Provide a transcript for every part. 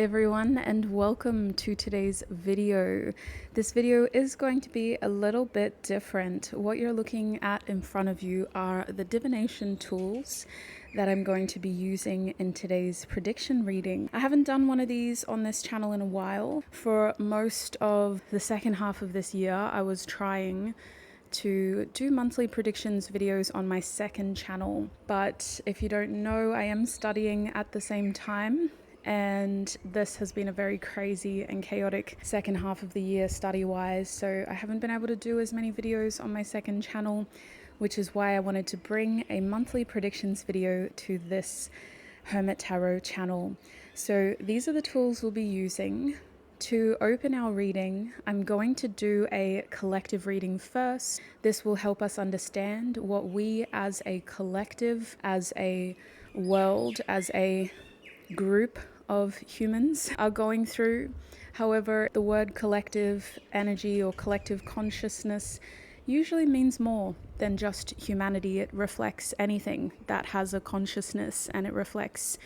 Hi everyone, and welcome to today's video. This video is going to be a little bit different. What you're looking at in front of you are the divination tools that I'm going to be using in today's prediction reading. I haven't done one of these on this channel in a while. For most of the second half of this year, I was trying to do monthly predictions videos on my second channel. But if you don't know, I am studying at the same time. And this has been a very crazy and chaotic second half of the year study-wise, so I haven't been able to do as many videos on my second channel, which is why I wanted to bring a monthly predictions video to this Hermit Tarot channel. So these are the tools we'll be using. To open our reading, I'm going to do a collective reading first. This will help us understand what we as a collective, as a world, as a group of humans are going through. However, the word collective energy or collective consciousness usually means more than just humanity. It reflects anything that has a consciousness, and it reflects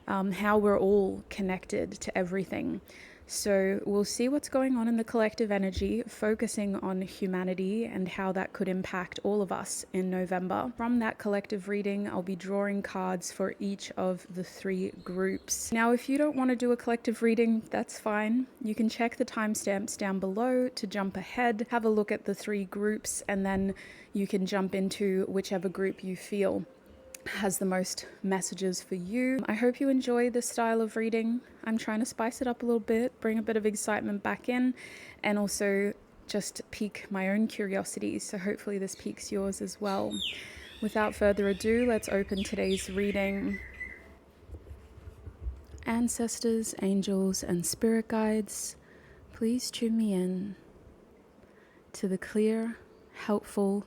how we're all connected to everything. So we'll see what's going on in the collective energy, focusing on humanity and how that could impact all of us in November. From that collective reading, I'll be drawing cards for each of the three groups. Now, if you don't want to do a collective reading, that's fine. You can check the timestamps down below to jump ahead, have a look at the three groups, and then you can jump into whichever group you feel has the most messages for you. I hope you enjoy this style of reading. I'm trying to spice it up a little bit, bring a bit of excitement back in, and also just pique my own curiosity. So hopefully this piques yours as well. Without further ado, let's open today's reading. Ancestors, angels, and spirit guides, please tune me in to the clear, helpful,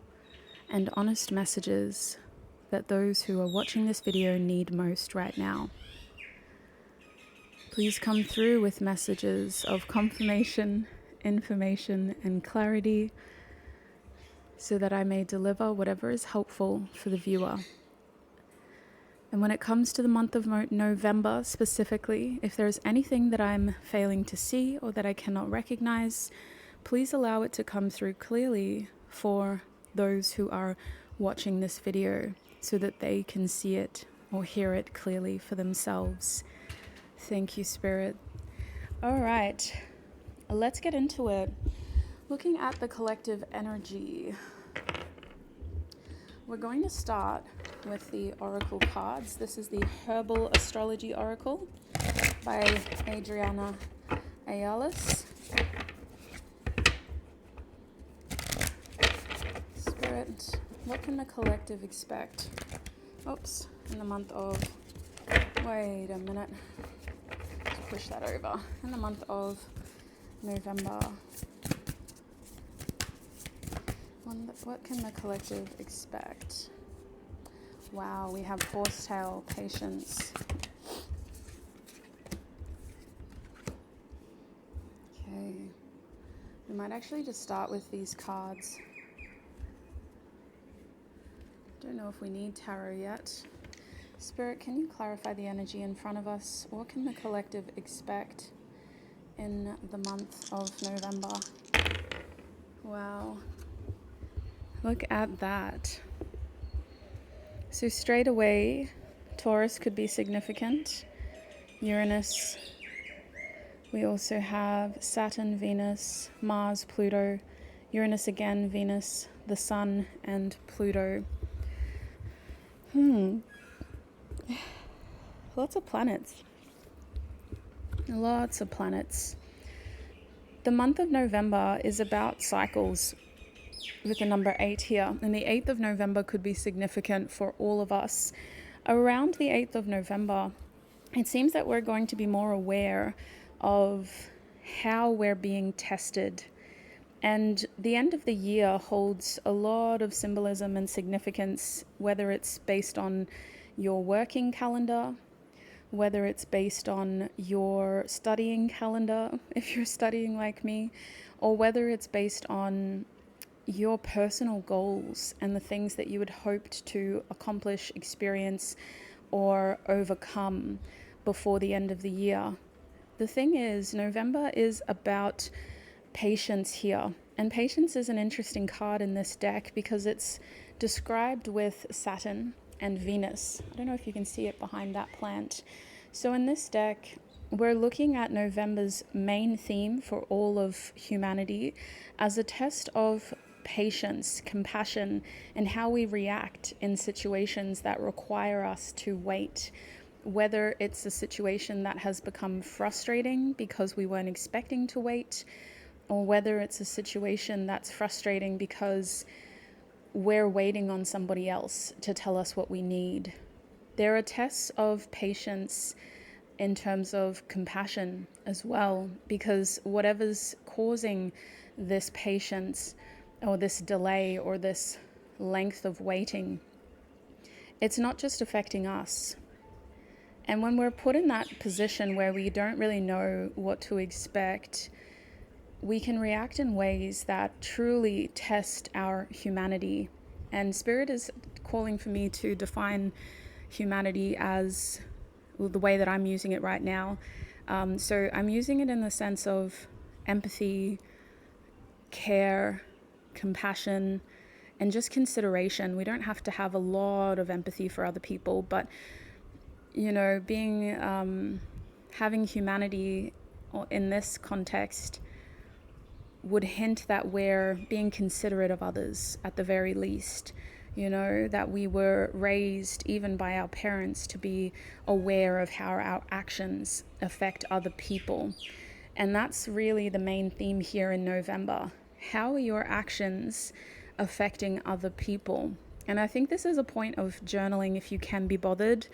and honest messages that those who are watching this video need most right now. Please come through with messages of confirmation, information, and clarity so that I may deliver whatever is helpful for the viewer. And when it comes to the month of November specifically, if there's anything that I'm failing to see or that I cannot recognize, please allow it to come through clearly for those who are watching this video, so that they can see it or hear it clearly for themselves. Thank you, Spirit. All right, let's get into it. Looking at the collective energy, we're going to start with the oracle cards. This is the Herbal Astrology Oracle by Adriana Ayales. Spirit, what can the collective expect? Oops, in the month of, wait a minute, let's push that over. In the month of November, what can the collective expect? Wow, we have horsetail, patience. Okay, we might actually just start with these cards. Don't know if we need tarot yet. Spirit, can you clarify the energy in front of us? What can the collective expect in the month of November? Wow. Look at that. So straight away, Taurus could be significant. Uranus. We also have Saturn, Venus, Mars, Pluto. Uranus again, Venus, the Sun, and Pluto. Lots of planets. Lots of planets. The month of November is about cycles with the number 8 here. And the 8th of November could be significant for all of us. Around the 8th of November, it seems that we're going to be more aware of how we're being tested. And the end of the year holds a lot of symbolism and significance, whether it's based on your working calendar, whether it's based on your studying calendar, if you're studying like me, or whether it's based on your personal goals and the things that you had hoped to accomplish, experience, or overcome before the end of the year. The thing is, November is about patience here. And patience is an interesting card in this deck because it's described with Saturn and Venus. I don't know if you can see it behind that plant. So in this deck, we're looking at November's main theme for all of humanity as a test of patience, compassion, and how we react in situations that require us to wait. Whether it's a situation that has become frustrating because we weren't expecting to wait, or whether it's a situation that's frustrating because we're waiting on somebody else to tell us what we need. There are tests of patience in terms of compassion as well, because whatever's causing this patience or this delay or this length of waiting, it's not just affecting us. And when we're put in that position where we don't really know what to expect, we can react in ways that truly test our humanity. And Spirit is calling for me to define humanity as, well, the way that I'm using it right now. So I'm using it in the sense of empathy, care, compassion, and just consideration. We don't have to have a lot of empathy for other people, but having humanity in this context would hint that we're being considerate of others at the very least. That we were raised even by our parents to be aware of how our actions affect other people. And that's really the main theme here in November. How are your actions affecting other people? And I think this is a point of journaling if you can be bothered.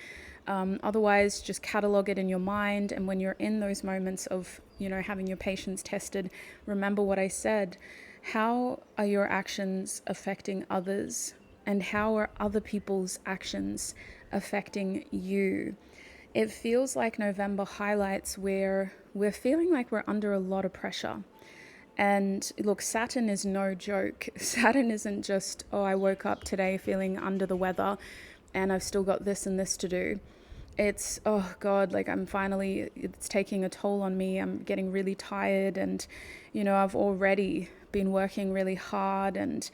Otherwise, just catalog it in your mind. And when you're in those moments of, having your patience tested, remember what I said. How are your actions affecting others? And how are other people's actions affecting you? It feels like November highlights where we're feeling like we're under a lot of pressure. And look, Saturn is no joke. Saturn isn't just, oh, I woke up today feeling under the weather and I've still got this and this to do. It's, oh God, like it's taking a toll on me. I'm getting really tired and, I've already been working really hard and,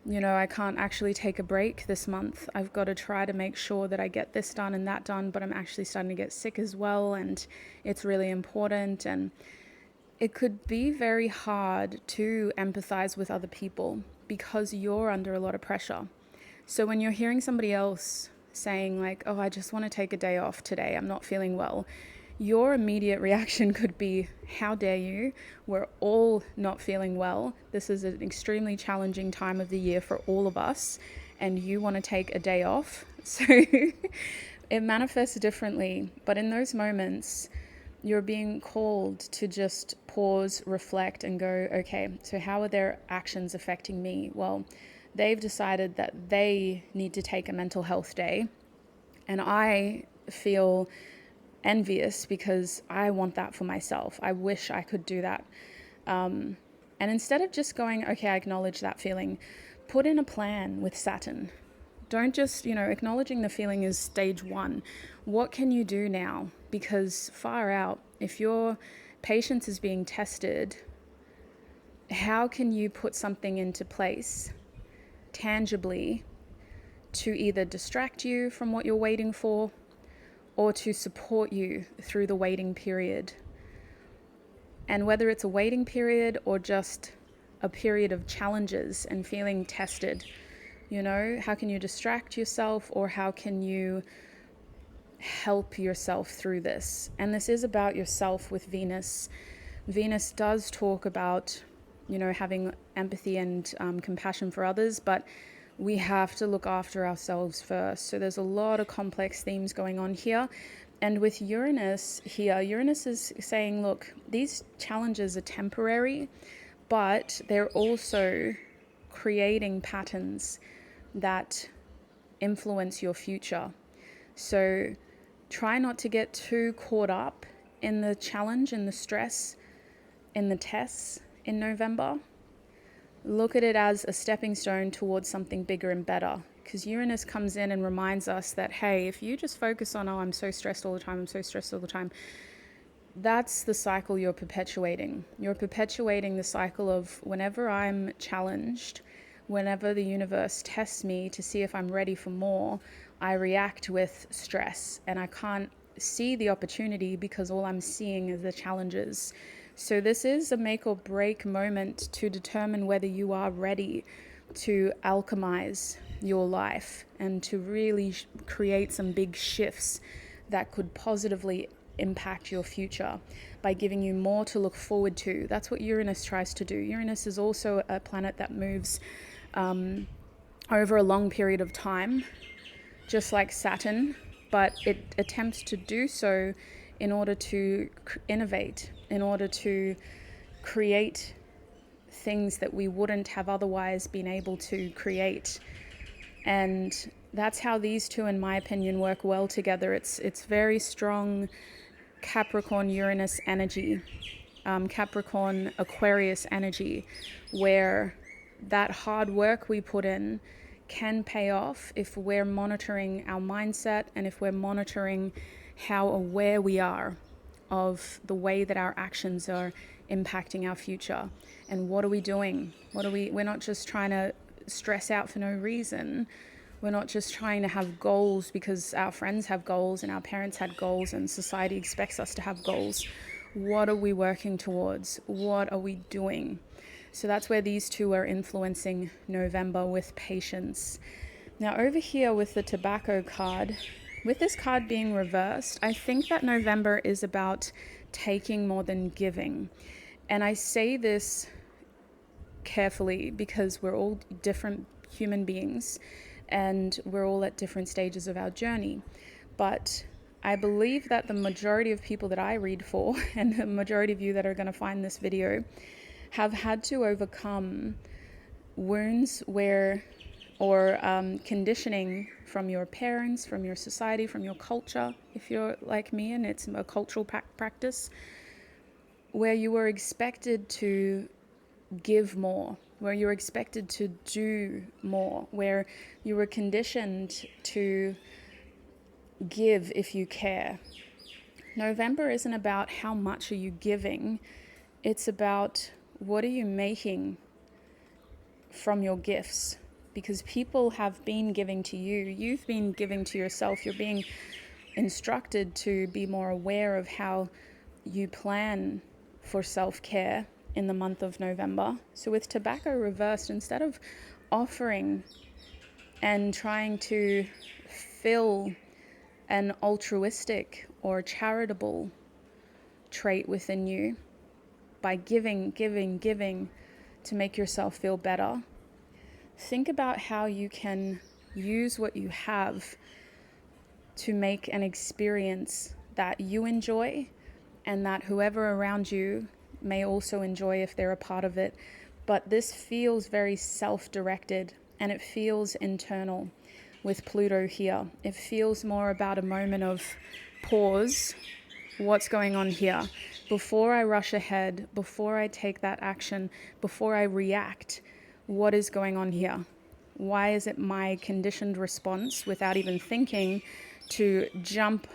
I can't actually take a break this month. I've got to try to make sure that I get this done and that done, but I'm actually starting to get sick as well. And it's really important. And it could be very hard to empathize with other people because you're under a lot of pressure. So when you're hearing somebody else saying like, oh, I just want to take a day off today, I'm not feeling well, your immediate reaction could be, how dare you? We're all not feeling well. This is an extremely challenging time of the year for all of us, and you want to take a day off. So it manifests differently, but in those moments, you're being called to just pause, reflect, and go, okay, so how are their actions affecting me? Well, they've decided that they need to take a mental health day, and I feel envious because I want that for myself. I wish I could do that. And instead of just going, okay, I acknowledge that feeling, put in a plan with Saturn. Don't just, acknowledging the feeling is stage one. What can you do now? Because far out, if your patience is being tested, how can you put something into place tangibly to either distract you from what you're waiting for or to support you through the waiting period? And whether it's a waiting period or just a period of challenges and feeling tested, how can you distract yourself or how can you help yourself through this? And this is about yourself with Venus. Venus does talk about, having empathy and compassion for others, but we have to look after ourselves first. So there's a lot of complex themes going on here. And with Uranus here, Uranus is saying, look, these challenges are temporary, but they're also creating patterns that influence your future. So try not to get too caught up in the challenge, in the stress, in the tests in November. Look at it as a stepping stone towards something bigger and better. Because Uranus comes in and reminds us that, hey, if you just focus on, oh, I'm so stressed all the time, that's the cycle you're perpetuating. You're perpetuating the cycle of whenever I'm challenged, whenever the universe tests me to see if I'm ready for more, I react with stress and I can't see the opportunity because all I'm seeing is the challenges. So this is a make or break moment to determine whether you are ready to alchemize your life and to really create some big shifts that could positively impact your future by giving you more to look forward to. That's what Uranus tries to do. Uranus is also a planet that moves over a long period of time, just like Saturn, but it attempts to do so in order to innovate, in order to create things that we wouldn't have otherwise been able to create. And that's how these two, in my opinion, work well together. It's very strong Capricorn Uranus energy, Capricorn Aquarius energy, where that hard work we put in can pay off if we're monitoring our mindset and if we're monitoring how aware we are of the way that our actions are impacting our future. And what are we doing? We're not just trying to stress out for no reason. We're not just trying to have goals because our friends have goals and our parents had goals and society expects us to have goals. What are we working towards? What are we doing? So that's where these two are influencing November with patience. Now over here with the tobacco card, with this card being reversed, I think that November is about taking more than giving. And I say this carefully because we're all different human beings and we're all at different stages of our journey. But I believe that the majority of people that I read for, and the majority of you that are going to find this video, have had to overcome wounds or conditioning from your parents, from your society, from your culture, if you're like me and it's a cultural practice, where you were expected to give more, where you're expected to do more, where you were conditioned to give if you care. November isn't about how much are you giving, it's about what are you making from your gifts, because people have been giving to you, you've been giving to yourself, you're being instructed to be more aware of how you plan for self-care in the month of November. So with tobacco reversed, instead of offering and trying to fill an altruistic or charitable trait within you by giving to make yourself feel better, think about how you can use what you have to make an experience that you enjoy and that whoever around you may also enjoy if they're a part of it. But this feels very self-directed and it feels internal with Pluto here. It feels more about a moment of pause. What's going on here? Before I rush ahead, before I take that action, before I react, what is going on here? Why is it my conditioned response, without even thinking, to jump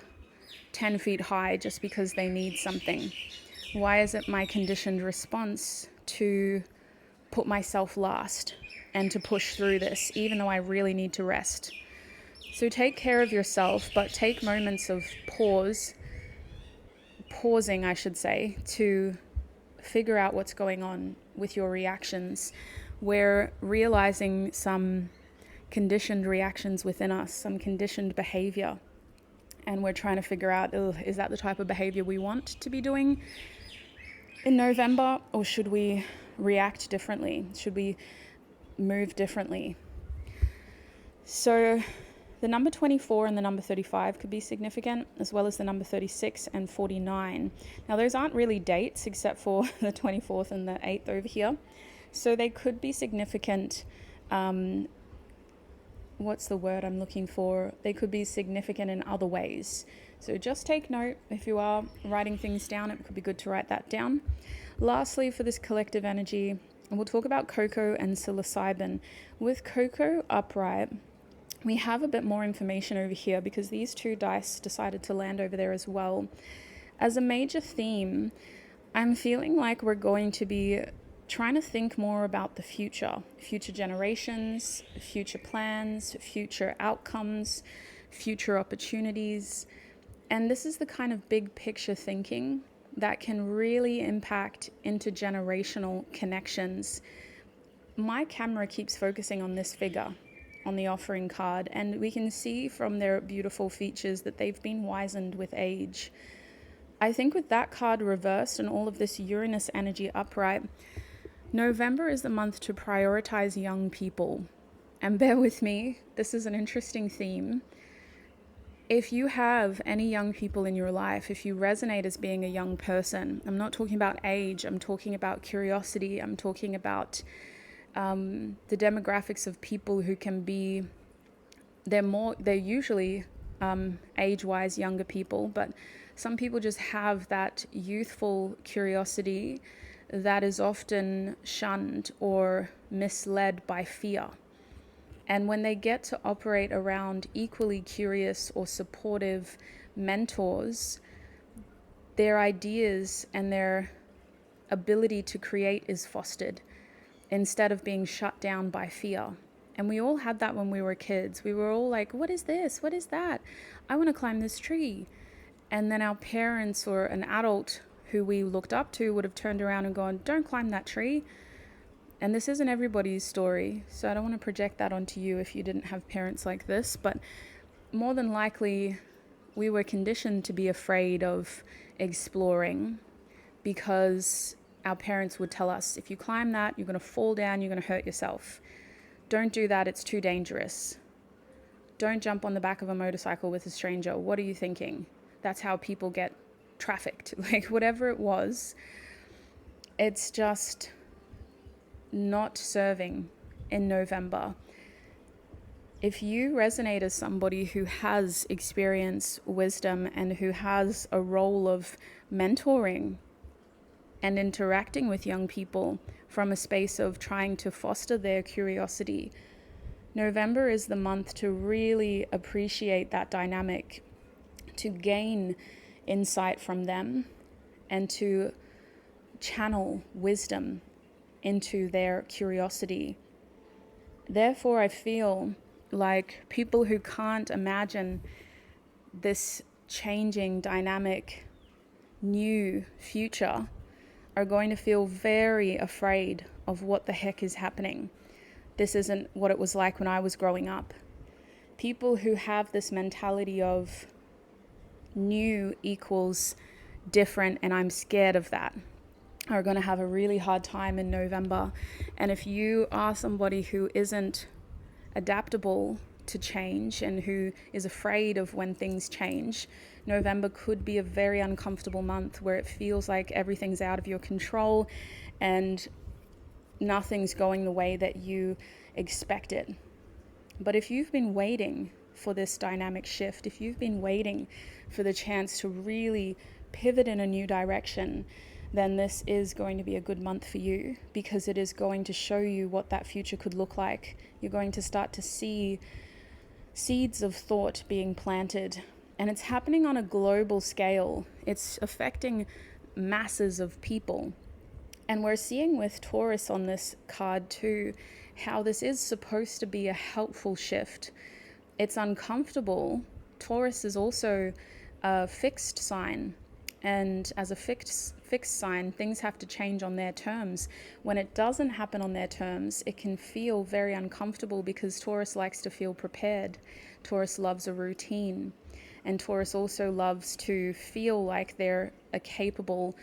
10 feet high just because they need something? Why is it my conditioned response to put myself last and to push through this, even though I really need to rest? So take care of yourself, but take moments of pausing, I should say, to figure out what's going on with your reactions. We're realizing some conditioned reactions within us, some conditioned behavior. And we're trying to figure out, is that the type of behavior we want to be doing in November? Or should we react differently? Should we move differently? So the number 24 and the number 35 could be significant, as well as the number 36 and 49. Now, those aren't really dates except for the 24th and the 8th over here. So they could be significant. What's the word I'm looking for? They could be significant in other ways. So just take note. If you are writing things down, it could be good to write that down. Lastly, for this collective energy, we'll talk about Coco and psilocybin. With Coco upright, we have a bit more information over here because these two dice decided to land over there as well. As a major theme, I'm feeling like we're going to be trying to think more about the future generations, future plans, future outcomes, future opportunities. And this is the kind of big picture thinking that can really impact intergenerational connections. My camera keeps focusing on this figure on the offering card, and we can see from their beautiful features that they've been wizened with age. I think with that card reversed and all of this Uranus energy upright, November is the month to prioritize young people. And bear with me, this is an interesting theme. If you have any young people in your life, if you resonate as being a young person, I'm not talking about age, I'm talking about curiosity, I'm talking about the demographics of people who can be, they're usually age-wise younger people, but some people just have that youthful curiosity that is often shunned or misled by fear. And when they get to operate around equally curious or supportive mentors, their ideas and their ability to create is fostered instead of being shut down by fear. And we all had that when we were kids. We were all like, what is this? What is that? I want to climb this tree. And then our parents or an adult who we looked up to would have turned around and gone, don't climb that tree. And this isn't everybody's story, so I don't want to project that onto you if you didn't have parents like this, but more than likely we were conditioned to be afraid of exploring because our parents would tell us, if you climb that, you're going to fall down, you're going to hurt yourself. Don't do that, it's too dangerous. Don't jump on the back of a motorcycle with a stranger. What are you thinking? That's how people get trafficked. Like, whatever it was, it's just not serving in November. If you resonate as somebody who has experience, wisdom, and who has a role of mentoring and interacting with young people from a space of trying to foster their curiosity, November is the month to really appreciate that dynamic, to gain insight from them, and to channel wisdom into their curiosity. Therefore, I feel like people who can't imagine this changing, dynamic, new future are going to feel very afraid of what the heck is happening. This isn't what it was like when I was growing up. People who have this mentality of new equals different and I'm scared of that are going to have a really hard time in November. And if you are somebody who isn't adaptable to change and who is afraid of when things change, November could be a very uncomfortable month where it feels like everything's out of your control and nothing's going the way that you expected. But if you've been waiting for this dynamic shift, if you've been waiting for the chance to really pivot in a new direction, then this is going to be a good month for you, because it is going to show you what that future could look like. You're going to start to see seeds of thought being planted, and it's happening on a global scale. It's affecting masses of people. And we're seeing with Taurus on this card too, how this is supposed to be a helpful shift. It's uncomfortable. Taurus is also a fixed sign. And as a fixed sign, things have to change on their terms. When it doesn't happen on their terms, it can feel very uncomfortable because Taurus likes to feel prepared. Taurus loves a routine. And Taurus also loves to feel like they're a capable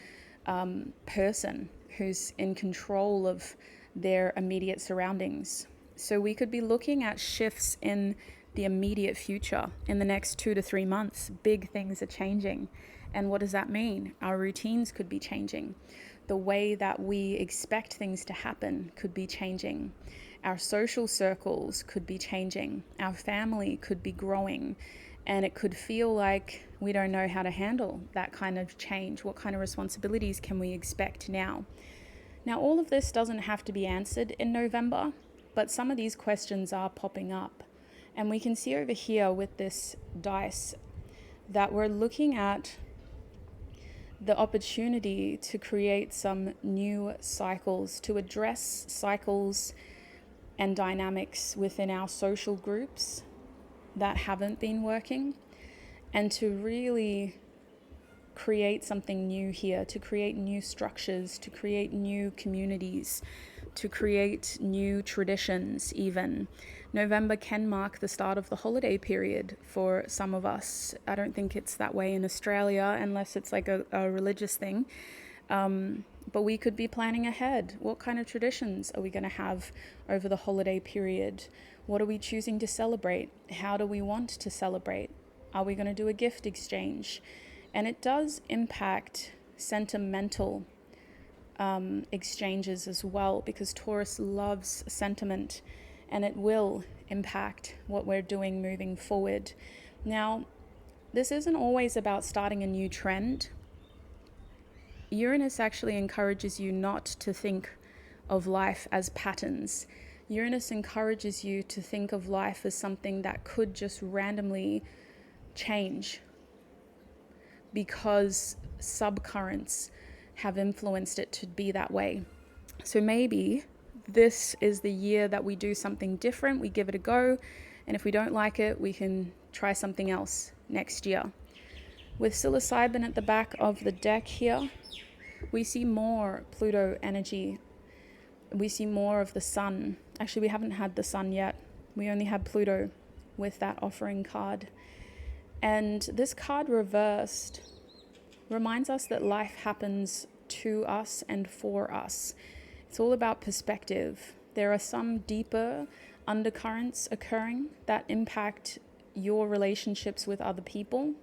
person who's in control of their immediate surroundings. So we could be looking at shifts in the immediate future. In the next 2 to 3 months, big things are changing. And what does that mean? Our routines could be changing. The way that we expect things to happen could be changing. Our social circles could be changing. Our family could be growing. And it could feel like we don't know how to handle that kind of change. What kind of responsibilities can we expect now? Now, all of this doesn't have to be answered in November, but some of these questions are popping up. And we can see over here with this dice that we're looking at the opportunity to create some new cycles, to address cycles and dynamics within our social groups that haven't been working, and to really create something new here, to create new structures, to create new communities, to create new traditions even. November can mark the start of the holiday period for some of us. I don't think it's that way in Australia unless it's like a religious thing. But we could be planning ahead. What kind of traditions are we going to have over the holiday period? What are we choosing to celebrate? How do we want to celebrate? Are we going to do a gift exchange? And it does impact sentimental exchanges as well, because Taurus loves sentiment, and it will impact what we're doing moving forward. Now, this isn't always about starting a new trend. Uranus actually encourages you not to think of life as patterns. Uranus encourages you to think of life as something that could just randomly change because subcurrents have influenced it to be that way. So maybe this is the year that we do something different, we give it a go, and if we don't like it, we can try something else next year. With psilocybin at the back of the deck here, we see more Pluto energy. We see more of the sun. Actually, we haven't had the sun yet. We only had Pluto with that offering card. And this card reversed reminds us that life happens to us and for us. It's all about perspective. There are some deeper undercurrents occurring that impact your relationships with other people,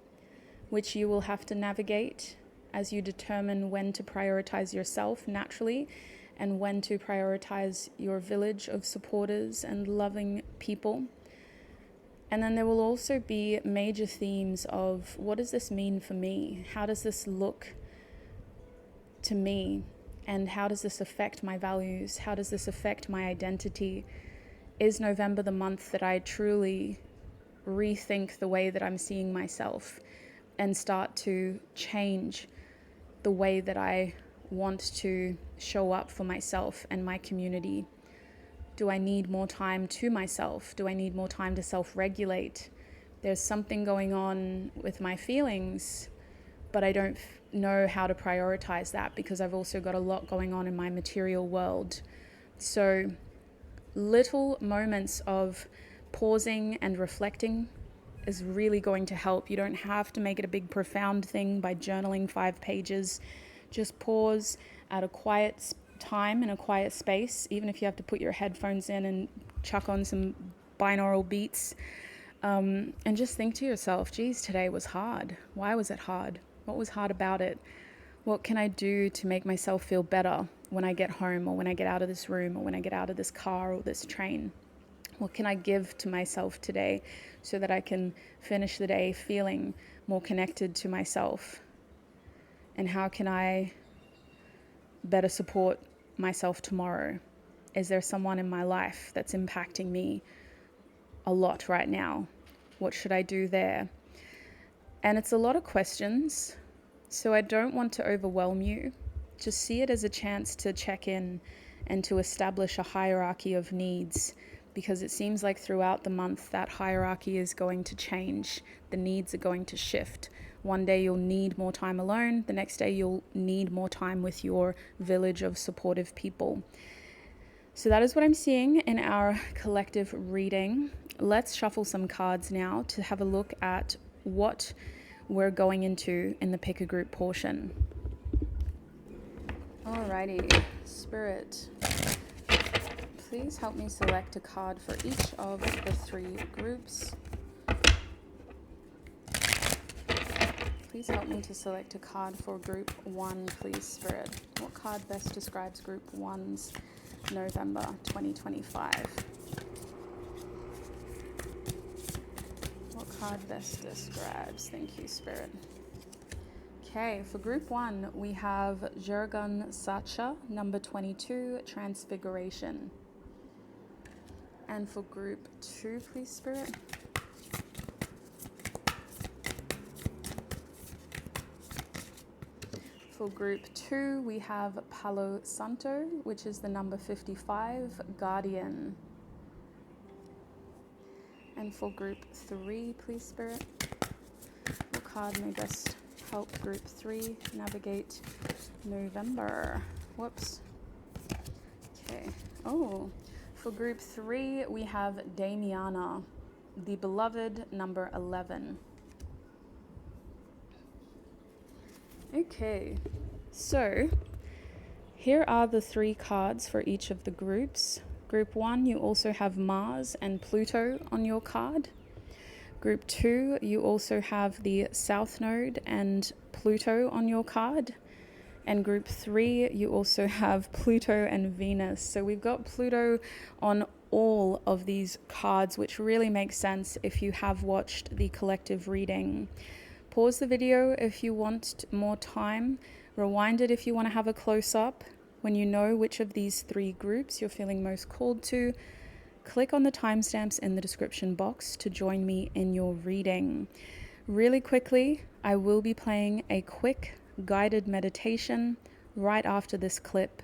which you will have to navigate as you determine when to prioritize yourself naturally and when to prioritize your village of supporters and loving people. And then there will also be major themes of, what does this mean for me? How does this look to me? And how does this affect my values? How does this affect my identity? Is November the month that I truly rethink the way that I'm seeing myself and start to change the way that I want to show up for myself and my community? Do I need more time to myself? Do I need more time to self-regulate? There's something going on with my feelings, but I don't know how to prioritize that because I've also got a lot going on in my material world. So little moments of pausing and reflecting is really going to help. You don't have to make it a big profound thing by journaling 5 pages. Just pause at a quiet time in a quiet space, even if you have to put your headphones in and chuck on some binaural beats, and just think to yourself, geez, today was hard. Why was it hard? What was hard about it? What can I do to make myself feel better when I get home, or when I get out of this room, or when I get out of this car or this train? What can I give to myself today so that I can finish the day feeling more connected to myself? And how can I better support myself tomorrow? Is there someone in my life that's impacting me a lot right now? What should I do there? And it's a lot of questions, so I don't want to overwhelm you. Just see it as a chance to check in and to establish a hierarchy of needs, because it seems like throughout the month that hierarchy is going to change. The needs are going to shift. One day you'll need more time alone. The next day you'll need more time with your village of supportive people. So that is what I'm seeing in our collective reading. Let's shuffle some cards now to have a look at what we're going into in the pick a group portion. Alrighty, Spirit, please help me select a card for each of the 3 groups. Please help me to select a card for group 1, please, Spirit. What card best describes group 1's November 2025? What card best describes? Thank you, Spirit. Okay, for group 1, we have Jurgen Sacha, number 22, Transfiguration. And for group 2, please, Spirit. For group 2, we have Palo Santo, which is the number 55, Guardian. And for group 3, please, Spirit, what card may best help group 3 navigate November? Whoops. Okay. Oh, for group 3, we have Damiana, the beloved, number 11. Okay, so here are the 3 cards for each of the groups. Group 1, you also have Mars and Pluto on your card. Group 2, you also have the South Node and Pluto on your card. And group 3, you also have Pluto and Venus. So we've got Pluto on all of these cards, which really makes sense if you have watched the collective reading. Pause the video if you want more time. Rewind it if you want to have a close-up. When you know which of these 3 groups you're feeling most called to, click on the timestamps in the description box to join me in your reading. Really quickly, I will be playing a quick guided meditation right after this clip.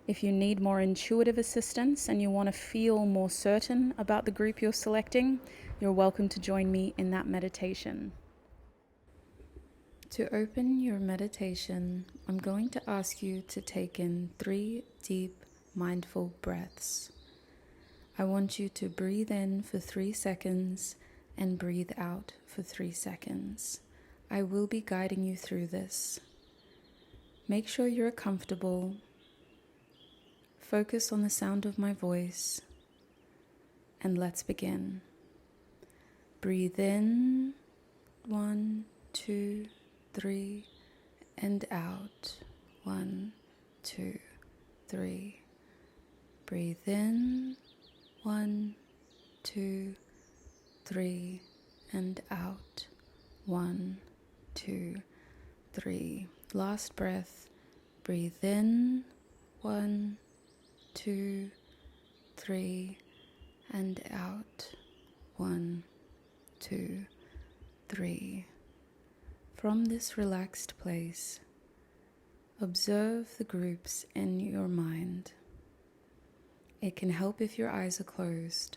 If you need more intuitive assistance and you want to feel more certain about the group you're selecting, you're welcome to join me in that meditation. To open your meditation, I'm going to ask you to take in 3 deep, mindful breaths. I want you to breathe in for 3 seconds and breathe out for 3 seconds. I will be guiding you through this. Make sure you're comfortable. Focus on the sound of my voice, and let's begin. Breathe in, 1, 2, 3, and out, 1, 2, 3. Breathe in, 1, 2, 3, and out, 1, 2, 3. Last breath. Breathe in, 1, 2, 3, and out, 1, 2, 3. From this relaxed place, observe the groups in your mind. It can help if your eyes are closed.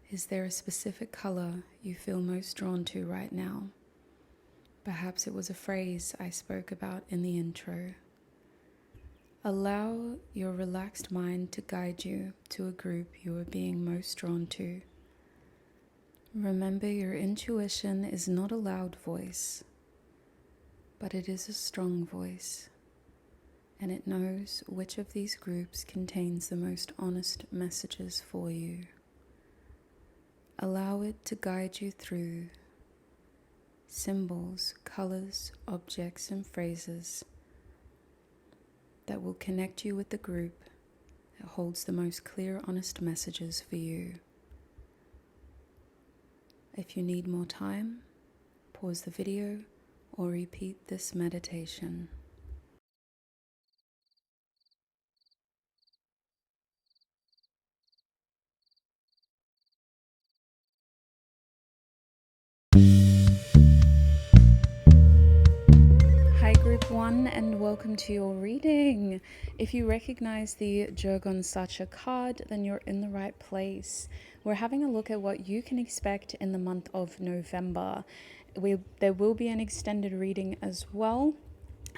Is there a specific color you feel most drawn to right now? Perhaps it was a phrase I spoke about in the intro. Allow your relaxed mind to guide you to a group you are being most drawn to. Remember, your intuition is not a loud voice, but it is a strong voice, and it knows which of these groups contains the most honest messages for you. Allow it to guide you through symbols, colors, objects, and phrases that will connect you with the group that holds the most clear, honest messages for you. If you need more time, pause the video or repeat this meditation. Hi Group 1 and welcome to your reading. If you recognize the Jurgon Sacha card, then you're in the right place. We're having a look at what you can expect in the month of November. There will be an extended reading as well.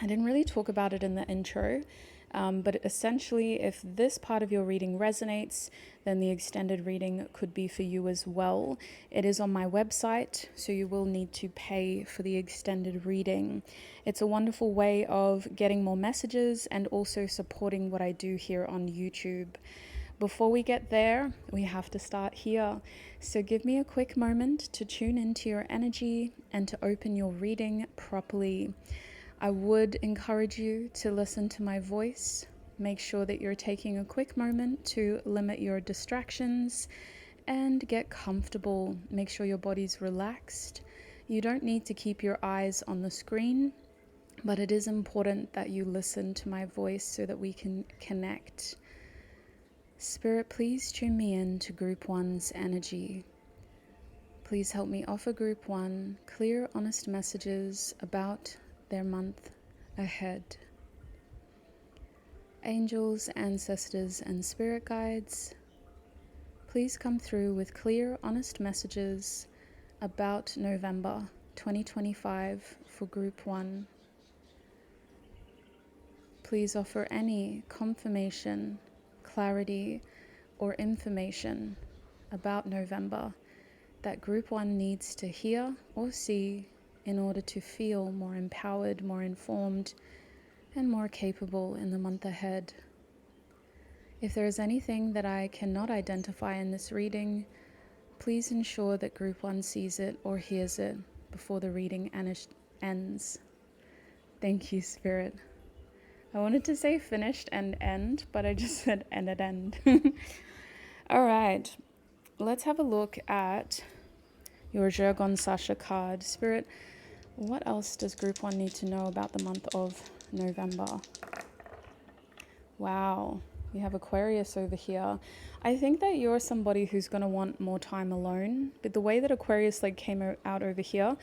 I didn't really talk about it in the intro, but essentially if this part of your reading resonates, then the extended reading could be for you as well. It is on my website, so you will need to pay for the extended reading. It's a wonderful way of getting more messages and also supporting what I do here on YouTube. Before we get there, we have to start here. So give me a quick moment to tune into your energy and to open your reading properly. I would encourage you to listen to my voice. Make sure that you're taking a quick moment to limit your distractions and get comfortable. Make sure your body's relaxed. You don't need to keep your eyes on the screen, but it is important that you listen to my voice so that we can connect. Spirit, please tune me in to Group 1's energy. Please help me offer Group 1 clear, honest messages about their month ahead. Angels, ancestors, and spirit guides, please come through with clear, honest messages about November 2025 for Group 1. Please offer any confirmation, clarity, or information about November that Group 1 needs to hear or see in order to feel more empowered, more informed, and more capable in the month ahead. If there is anything that I cannot identify in this reading, please ensure that Group 1 sees it or hears it before the reading ends. Thank you, Spirit. I wanted to say finished and end, but I just said end at end. All right, let's have a look at your Zhirgon Sasha card. Spirit, what else does Group 1 need to know about the month of November? Wow, we have Aquarius over here. I think that you're somebody who's going to want more time alone, but the way that Aquarius came out over here,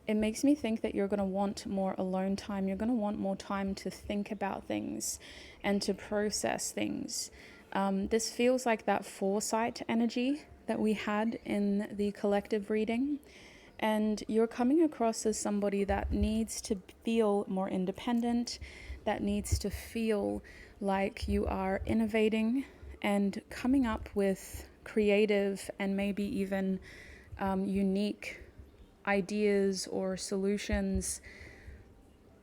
it makes me think that you're going to want more alone time. You're going to want more time to think about things and to process things. This feels like that foresight energy that we had in the collective reading. And you're coming across as somebody that needs to feel more independent, that needs to feel like you are innovating and coming up with creative and maybe even unique ideas or solutions.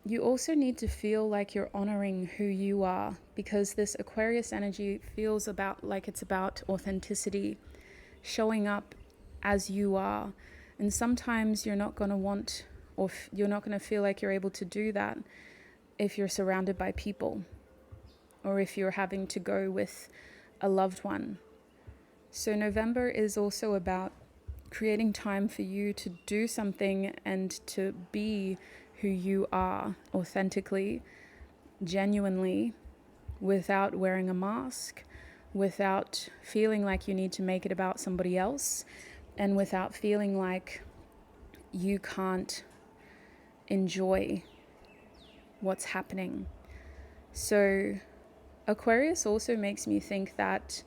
You also need to feel like you're honoring who you are, because this Aquarius energy feels like it's about authenticity, showing up as you are. And sometimes you're not going to want, or you're not going to feel like you're able to do that if you're surrounded by people, or if you're having to go with a loved one. So November is also about creating time for you to do something and to be who you are authentically, genuinely, without wearing a mask, without feeling like you need to make it about somebody else, and without feeling like you can't enjoy what's happening. So Aquarius also makes me think that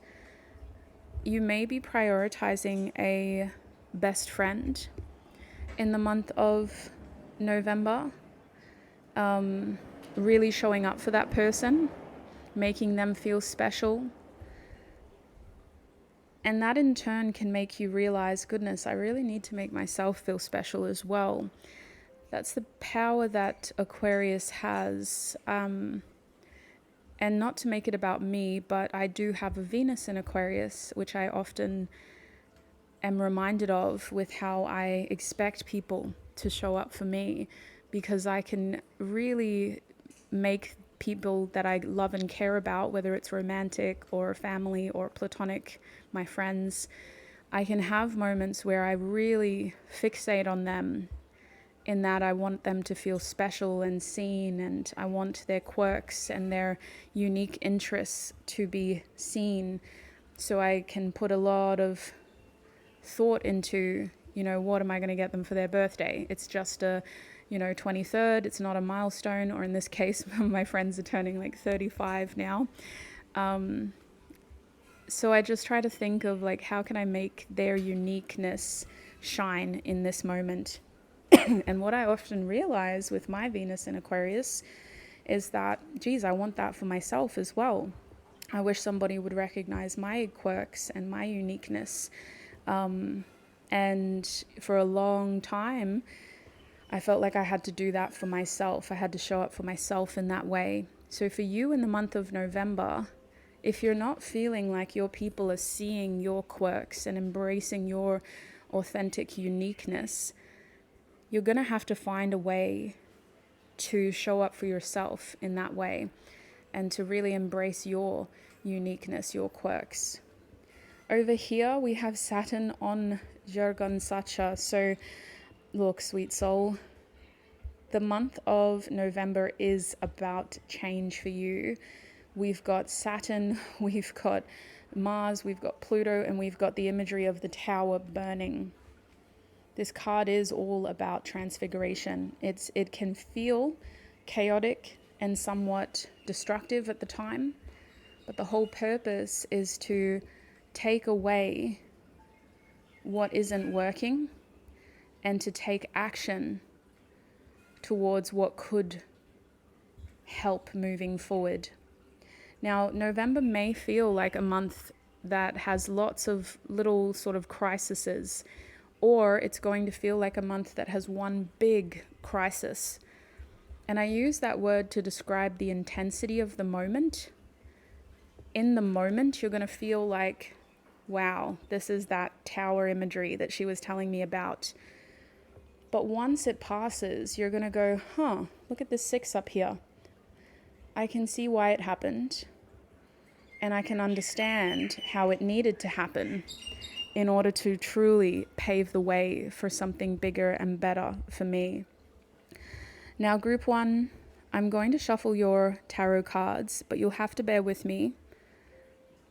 you may be prioritizing a best friend in the month of November, really showing up for that person, making them feel special. And that in turn can make you realize, goodness, I really need to make myself feel special as well. That's the power that Aquarius has. And not to make it about me, but I do have a Venus in Aquarius, which I often am reminded of with how I expect people to show up for me, because I can really make people that I love and care about, whether it's romantic or family or platonic, my friends, I can have moments where I really fixate on them, in that I want them to feel special and seen, and I want their quirks and their unique interests to be seen. So I can put a lot of thought into, what am I going to get them for their birthday? It's just a 23rd, it's not a milestone, or in this case, my friends are turning 35 now. So I just try to think of how can I make their uniqueness shine in this moment? And what I often realize with my Venus in Aquarius is that, geez, I want that for myself as well. I wish somebody would recognize my quirks and my uniqueness. And for a long time, I felt like I had to do that for myself. I had to show up for myself in that way. So for you in the month of November, if you're not feeling like your people are seeing your quirks and embracing your authentic uniqueness, you're going to have to find a way to show up for yourself in that way and to really embrace your uniqueness, your quirks. Over here, we have Saturn on Zhirgon Sacha. So look, sweet soul, the month of November is about change for you. We've got Saturn, we've got Mars, we've got Pluto, and we've got the imagery of the tower burning. This card is all about transfiguration. It can feel chaotic and somewhat destructive at the time. But the whole purpose is to take away what isn't working and to take action towards what could help moving forward. Now, November may feel like a month that has lots of little sort of crises, or it's going to feel like a month that has one big crisis. And I use that word to describe the intensity of the moment. In the moment, you're going to feel like, wow, this is that tower imagery that she was telling me about. But once it passes, you're going to go, look at this 6 up here. I can see why it happened, and I can understand how it needed to happen in order to truly pave the way for something bigger and better for me. Now, group 1, I'm going to shuffle your tarot cards, but you'll have to bear with me.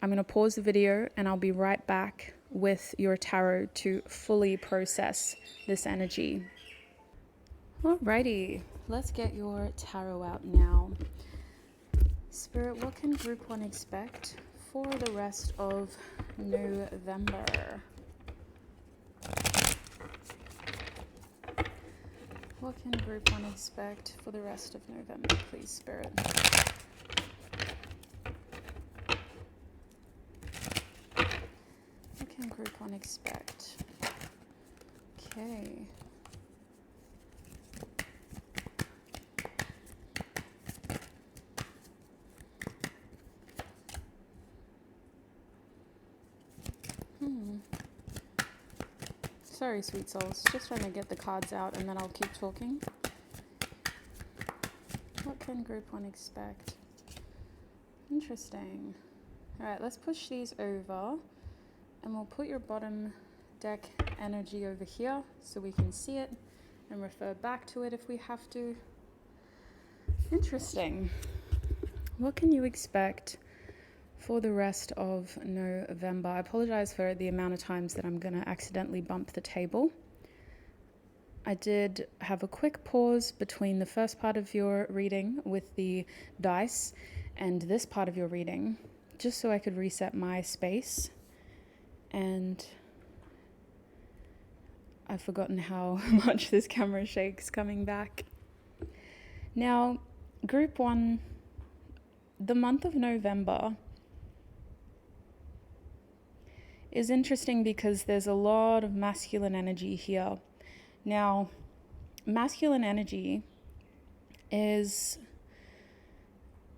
I'm going to pause the video and I'll be right back with your tarot to fully process this energy. Alrighty, let's get your tarot out now. Spirit, what can group 1 expect for the rest of November? What can group 1 expect for the rest of November, please, Spirit? What can group 1 expect? Okay. Sorry, sweet souls. Just trying to get the cards out and then I'll keep talking. What can group 1 expect? Interesting. Alright, let's push these over and we'll put your bottom deck energy over here so we can see it and refer back to it if we have to. Interesting. What can you expect for the rest of November? I apologize for the amount of times that I'm going to accidentally bump the table. I did have a quick pause between the first part of your reading with the dice and this part of your reading, just so I could reset my space. And I've forgotten how much this camera shakes coming back. Now, group 1, the month of November is interesting because there's a lot of masculine energy here. Now, masculine energy is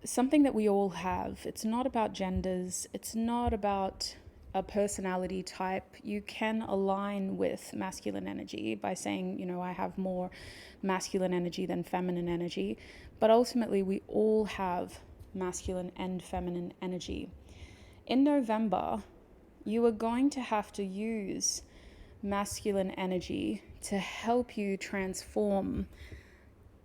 something that we all have. It's not about genders. It's not about a personality type. You can align with masculine energy by saying, I have more masculine energy than feminine energy. But ultimately, we all have masculine and feminine energy. In November, you are going to have to use masculine energy to help you transform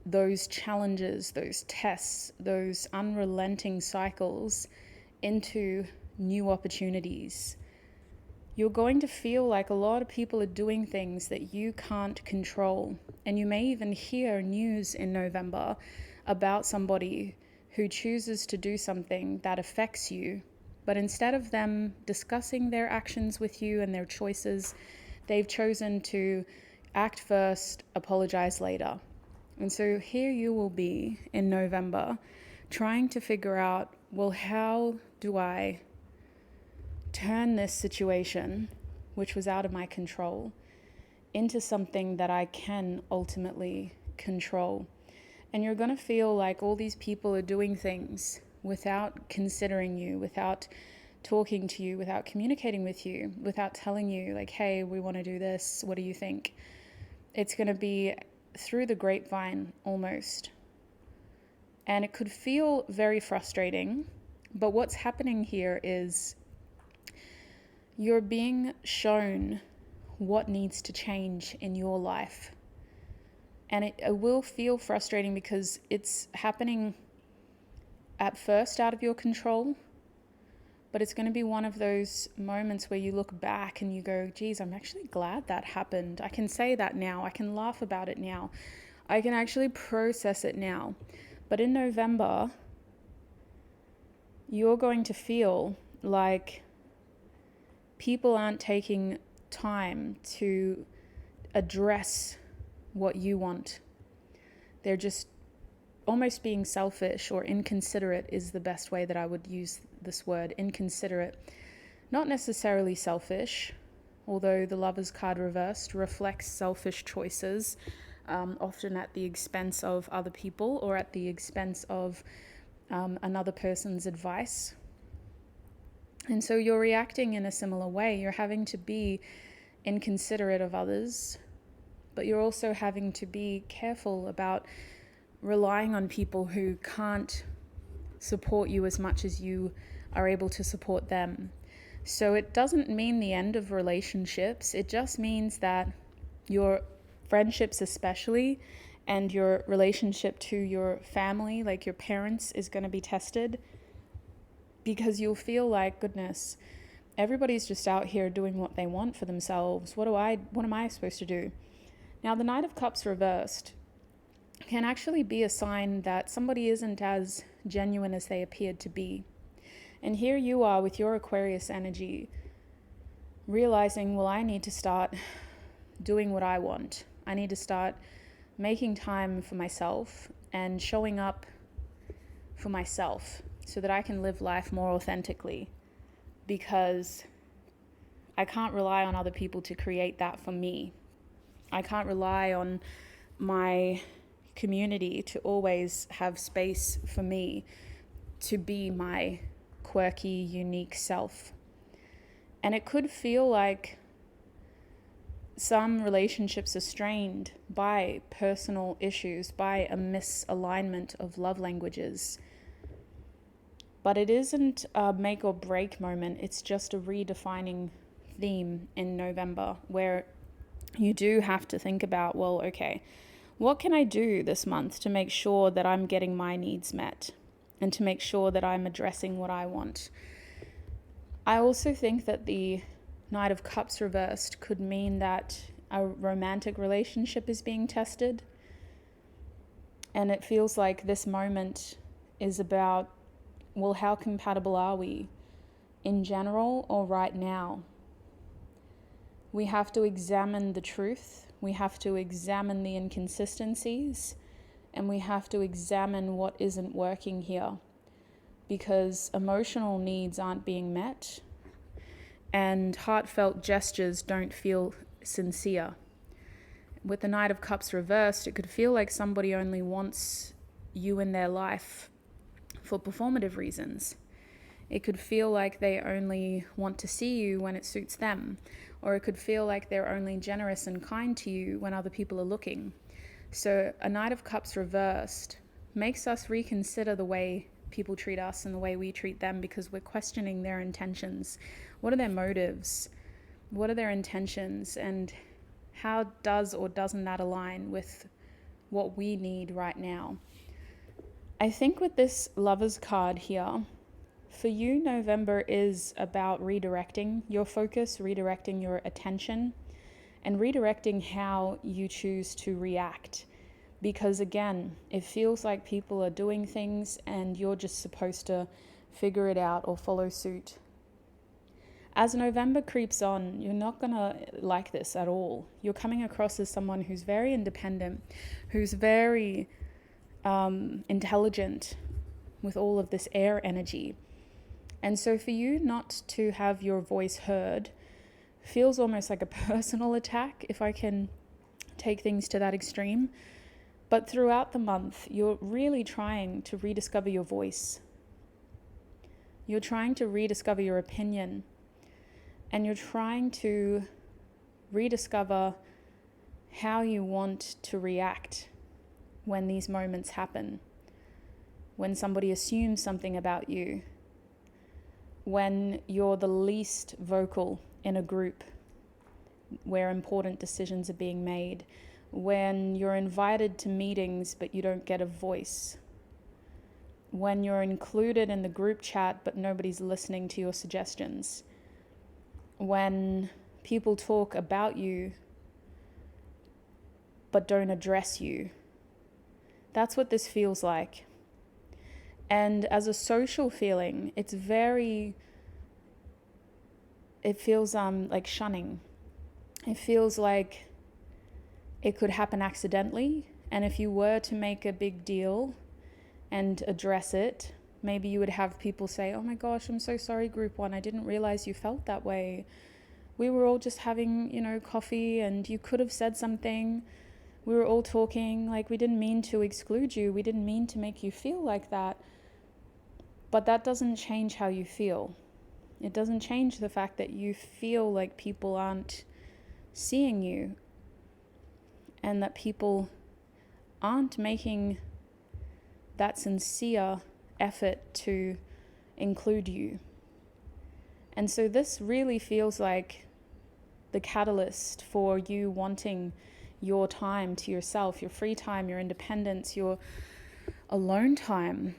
those challenges, those tests, those unrelenting cycles into new opportunities. You're going to feel like a lot of people are doing things that you can't control. And you may even hear news in November about somebody who chooses to do something that affects you. But instead of them discussing their actions with you and their choices, they've chosen to act first, apologize later. And so here you will be in November trying to figure out, well, how do I turn this situation, which was out of my control, into something that I can ultimately control? And you're going to feel like all these people are doing things without considering you, without talking to you, without communicating with you, without telling you like, hey, we want to do this. What do you think? It's going to be through the grapevine almost. And it could feel very frustrating. But what's happening here is you're being shown what needs to change in your life. And it will feel frustrating because it's happening at first out of your control, but it's going to be one of those moments where you look back and you go, geez, I'm actually glad that happened. I can say that now. I can laugh about it now. I can actually process it now. But in November, you're going to feel like people aren't taking time to address what you want. They're just almost being selfish, or inconsiderate is the best way that I would use this word, inconsiderate. Not necessarily selfish, although the Lovers card reversed reflects selfish choices, often at the expense of other people or at the expense of another person's advice. And so you're reacting in a similar way. You're having to be inconsiderate of others, but you're also having to be careful about relying on people who can't support you as much as you are able to support them. So it doesn't mean the end of relationships. It just means that your friendships especially, and your relationship to your family, like your parents, is going to be tested, because you'll feel like, goodness, everybody's just out here doing what they want for themselves. What am I supposed to do? Now, the Knight of Cups reversed can actually be a sign that somebody isn't as genuine as they appeared to be. And here you are with your Aquarius energy, realizing, well, I need to start doing what I want. I need to start making time for myself and showing up for myself so that I can live life more authentically, because I can't rely on other people to create that for me. I can't rely on my community to always have space for me to be my quirky, unique self. And it could feel like some relationships are strained by personal issues, by a misalignment of love languages. But it isn't a make or break moment. It's just a redefining theme in November, where you do have to think about, well, okay, what can I do this month to make sure that I'm getting my needs met and to make sure that I'm addressing what I want? I also think that the Knight of Cups reversed could mean that a romantic relationship is being tested. And it feels like this moment is about, well, how compatible are we in general or right now? We have to examine the truth. We have to examine the inconsistencies, and we have to examine what isn't working here, because emotional needs aren't being met and heartfelt gestures don't feel sincere. With the Knight of Cups reversed, it could feel like somebody only wants you in their life for performative reasons. It could feel like they only want to see you when it suits them, or it could feel like they're only generous and kind to you when other people are looking. So a Knight of Cups reversed makes us reconsider the way people treat us and the way we treat them, because we're questioning their intentions. What are their motives? What are their intentions? And how does or doesn't that align with what we need right now? I think with this Lovers card here, for you, November is about redirecting your focus, redirecting your attention, and redirecting how you choose to react. Because again, it feels like people are doing things and you're just supposed to figure it out or follow suit. As November creeps on, you're not going to like this at all. You're coming across as someone who's very independent, who's very intelligent with all of this air energy. And so for you not to have your voice heard feels almost like a personal attack, if I can take things to that extreme. But throughout the month, you're really trying to rediscover your voice. You're trying to rediscover your opinion. And you're trying to rediscover how you want to react when these moments happen. When somebody assumes something about you. When you're the least vocal in a group where important decisions are being made. When you're invited to meetings but you don't get a voice. When you're included in the group chat but nobody's listening to your suggestions. When people talk about you but don't address you That's what this feels like. And as a social feeling, it feels like shunning. It feels like it could happen accidentally. And if you were to make a big deal and address it, maybe you would have people say, oh my gosh, I'm so sorry, group one. I didn't realize you felt that way. We were all just having, coffee, and you could have said something. We were all talking, like we didn't mean to exclude you. We didn't mean to make you feel like that. But that doesn't change how you feel. It doesn't change the fact that you feel like people aren't seeing you and that people aren't making that sincere effort to include you. And so this really feels like the catalyst for you wanting your time to yourself, your free time, your independence, your alone time.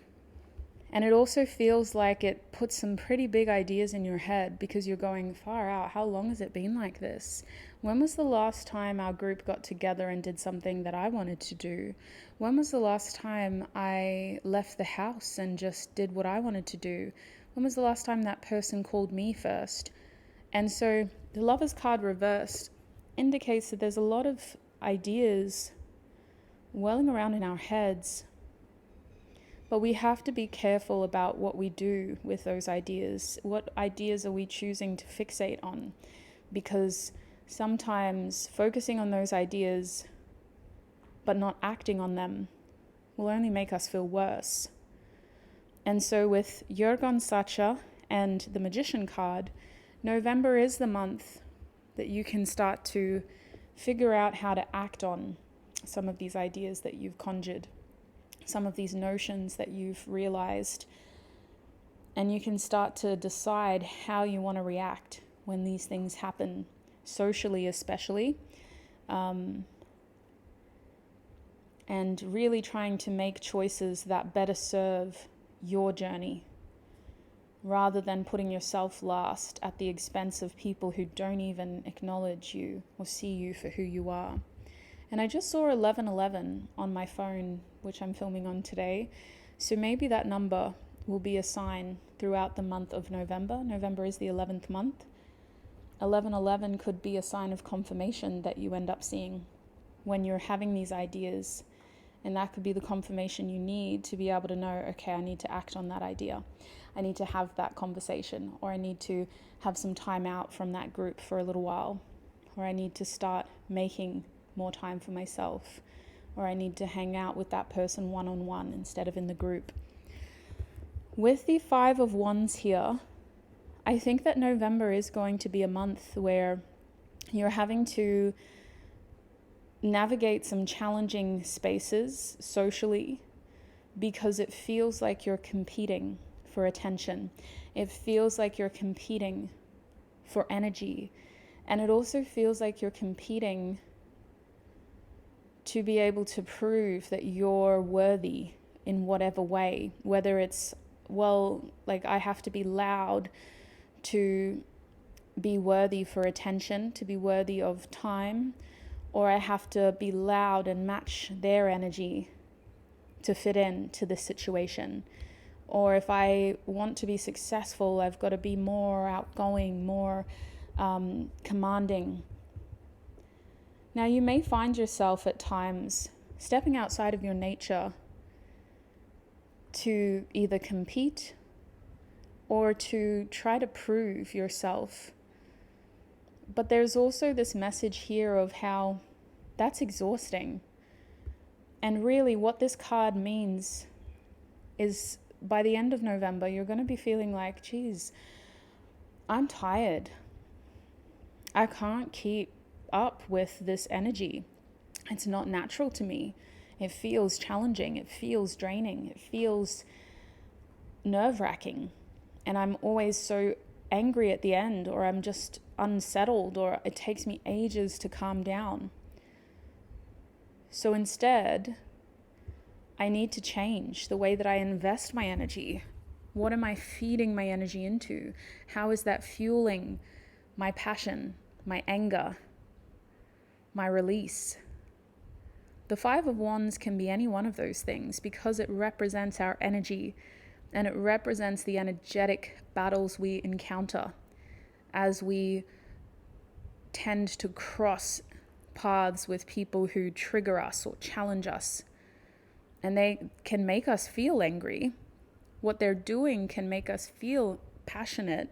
And it also feels like it puts some pretty big ideas in your head because you're going far out. How long has it been like this? When was the last time our group got together and did something that I wanted to do? When was the last time I left the house and just did what I wanted to do? When was the last time that person called me first? And so the Lover's card reversed indicates that there's a lot of ideas welling around in our heads. But we have to be careful about what we do with those ideas. What ideas are we choosing to fixate on? Because sometimes focusing on those ideas but not acting on them will only make us feel worse. And so with Jurgon Sacha and the Magician card, November is the month that you can start to figure out how to act on some of these ideas that you've conjured, some of these notions that you've realized, and you can start to decide how you want to react when these things happen, socially especially, and really trying to make choices that better serve your journey rather than putting yourself last at the expense of people who don't even acknowledge you or see you for who you are. And I just saw 1111 on my phone, which I'm filming on today. So maybe that number will be a sign throughout the month of November. November is the 11th month. 1111 could be a sign of confirmation that you end up seeing when you're having these ideas. And that could be the confirmation you need to be able to know, okay, I need to act on that idea. I need to have that conversation, or I need to have some time out from that group for a little while, or I need to start making more time for myself, or I need to hang out with that person one-on-one instead of in the group. With the 5 of Wands here, I think that November is going to be a month where you're having to navigate some challenging spaces socially because it feels like you're competing for attention. It feels like you're competing for energy. And it also feels like you're competing to be able to prove that you're worthy in whatever way, whether it's, I have to be loud to be worthy for attention, to be worthy of time, or I have to be loud and match their energy to fit in to the situation. Or if I want to be successful, I've got to be more outgoing, more commanding. Now, you may find yourself at times stepping outside of your nature to either compete or to try to prove yourself. But there's also this message here of how that's exhausting. And really what this card means is by the end of November, you're going to be feeling like, geez, I'm tired. I can't keep up with this energy. It's not natural to me. It feels challenging. It feels draining. It feels nerve-wracking. And I'm always so angry at the end, or I'm just unsettled, or it takes me ages to calm down. So instead, I need to change the way that I invest my energy. What am I feeding my energy into? How is that fueling my passion, my anger, my release? The Five of Wands can be any one of those things because it represents our energy and it represents the energetic battles we encounter as we tend to cross paths with people who trigger us or challenge us. And they can make us feel angry. What they're doing can make us feel passionate.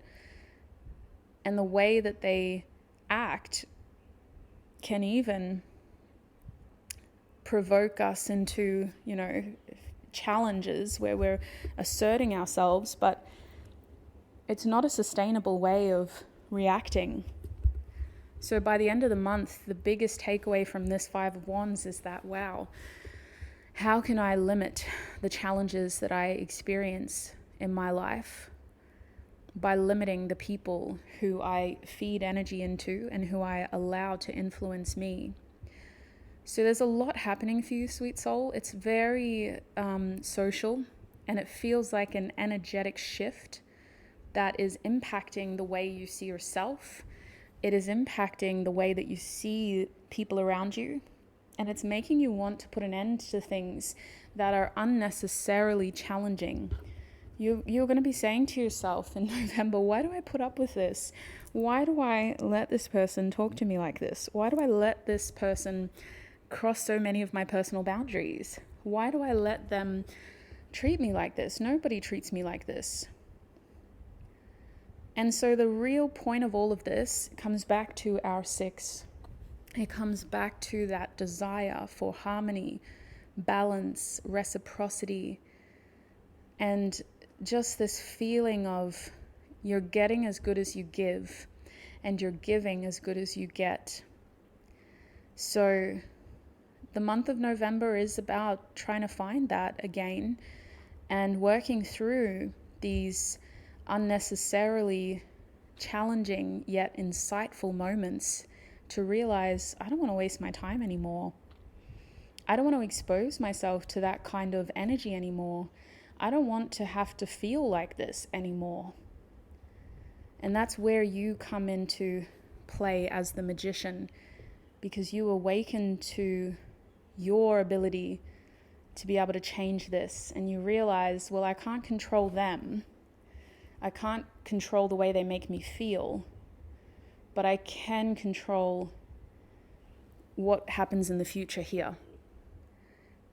And the way that they act can even provoke us into, challenges where we're asserting ourselves, but it's not a sustainable way of reacting. So by the end of the month, the biggest takeaway from this Five of Wands is that, wow, how can I limit the challenges that I experience in my life by limiting the people who I feed energy into and who I allow to influence me? So there's a lot happening for you, sweet soul. It's very social, and it feels like an energetic shift that is impacting the way you see yourself. It is impacting the way that you see people around you, and it's making you want to put an end to things that are unnecessarily challenging. You're going to be saying to yourself in November, why do I put up with this? Why do I let this person talk to me like this? Why do I let this person cross so many of my personal boundaries? Why do I let them treat me like this? Nobody treats me like this. And so the real point of all of this comes back to our six. It comes back to that desire for harmony, balance, reciprocity, and just this feeling of you're getting as good as you give and you're giving as good as you get. So the month of November is about trying to find that again and working through these unnecessarily challenging yet insightful moments to realize I don't want to waste my time anymore. I don't want to expose myself to that kind of energy anymore. I don't want to have to feel like this anymore. And that's where you come into play as the magician, because you awaken to your ability to be able to change this, and you realize, well, I can't control them. I can't control the way they make me feel, but I can control what happens in the future here.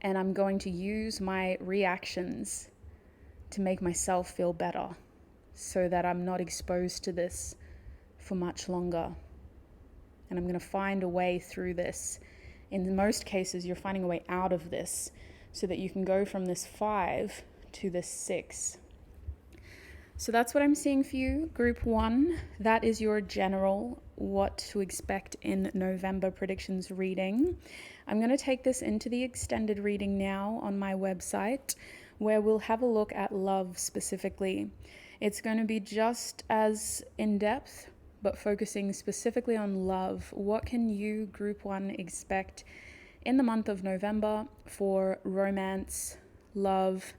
And I'm going to use my reactions to make myself feel better so that I'm not exposed to this for much longer. And I'm going to find a way through this. In most cases, you're finding a way out of this so that you can go from this 5 to this 6. So that's what I'm seeing for you, Group 1. That is your general what to expect in November predictions reading. I'm going to take this into the extended reading now on my website, where we'll have a look at love specifically. It's going to be just as in-depth, but focusing specifically on love. What can you, Group 1, expect in the month of November for romance, love,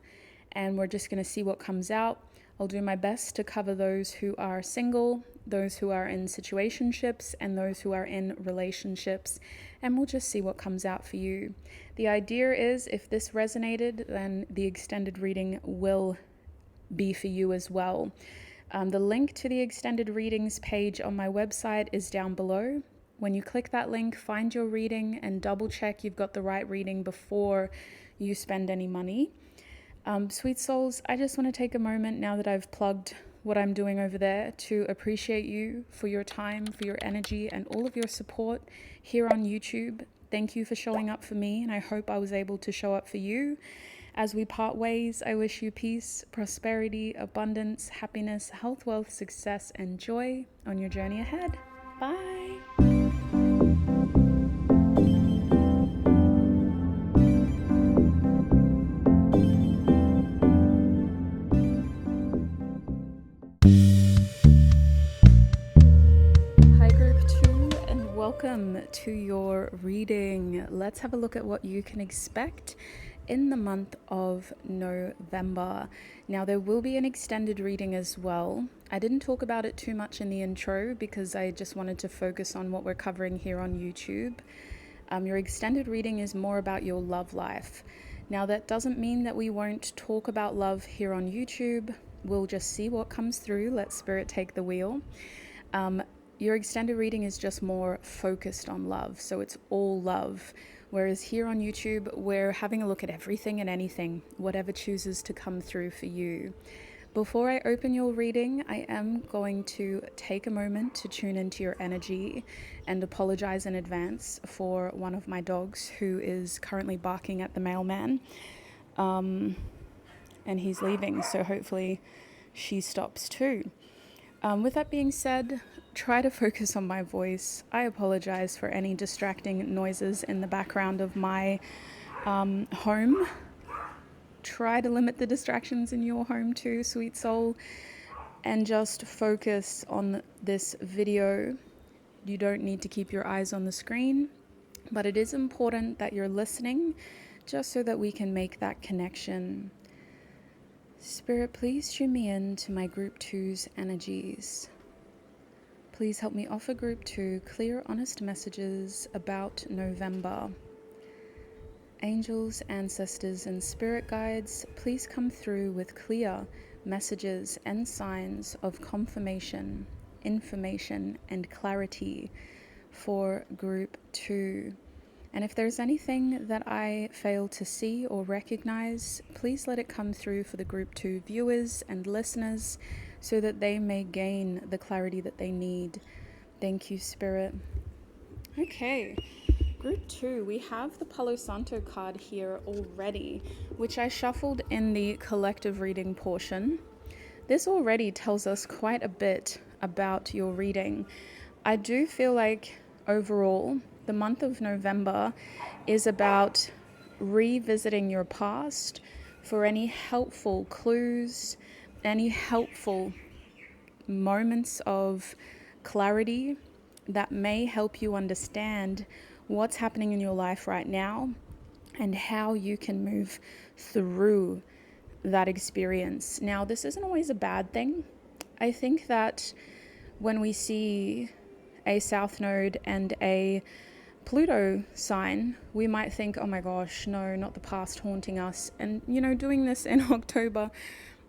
and we're just going to see what comes out. I'll do my best to cover those who are single, those who are in situationships, and those who are in relationships, and we'll just see what comes out for you. The idea is, if this resonated, then the extended reading will be for you as well. The link to the extended readings page on my website is down below. When you click that link, find your reading and double check you've got the right reading before you spend any money. Sweet souls, I just want to take a moment now that I've plugged what I'm doing over there to appreciate you for your time, for your energy, and all of your support here on YouTube. Thank you for showing up for me, and I hope I was able to show up for you. As we part ways, I wish you peace, prosperity, abundance, happiness, health, wealth, success, and joy on your journey ahead. Bye. Hi, Group 2, and welcome to your reading. Let's have a look at what you can expect in the month of November. Now, there will be an extended reading as well. I didn't talk about it too much in the intro because I just wanted to focus on what we're covering here on YouTube. Your extended reading is more about your love life. Now, that doesn't mean that we won't talk about love here on YouTube. We'll just see what comes through. Let Spirit take the wheel. Your extended reading is just more focused on love, so it's all love. Whereas here on YouTube, we're having a look at everything and anything, whatever chooses to come through for you. Before I open your reading, I am going to take a moment to tune into your energy and apologize in advance for one of my dogs who is currently barking at the mailman. And he's leaving, so hopefully she stops too. With that being said, try to focus on my voice. I apologize for any distracting noises in the background of my home. Try to limit the distractions in your home too, sweet soul, and just focus on this video. You don't need to keep your eyes on the screen, but it is important that you're listening just so that we can make that connection. Spirit, please tune me in to my Group 2's energies. Please help me offer Group 2 clear, honest messages about November. Angels, ancestors, and spirit guides, please come through with clear messages and signs of confirmation, information, and clarity for Group 2. And if there's anything that I fail to see or recognize, please let it come through for the Group 2 viewers and listeners so that they may gain the clarity that they need. Thank you, Spirit. Okay, Group 2, we have the Palo Santo card here already, which I shuffled in the collective reading portion. This already tells us quite a bit about your reading. I do feel like overall, the month of November is about revisiting your past for any helpful clues, any helpful moments of clarity that may help you understand what's happening in your life right now and how you can move through that experience. Now, this isn't always a bad thing. I think that when we see a South Node and a Pluto sign, we might think, oh my gosh, no, not the past haunting us. And, doing this in October,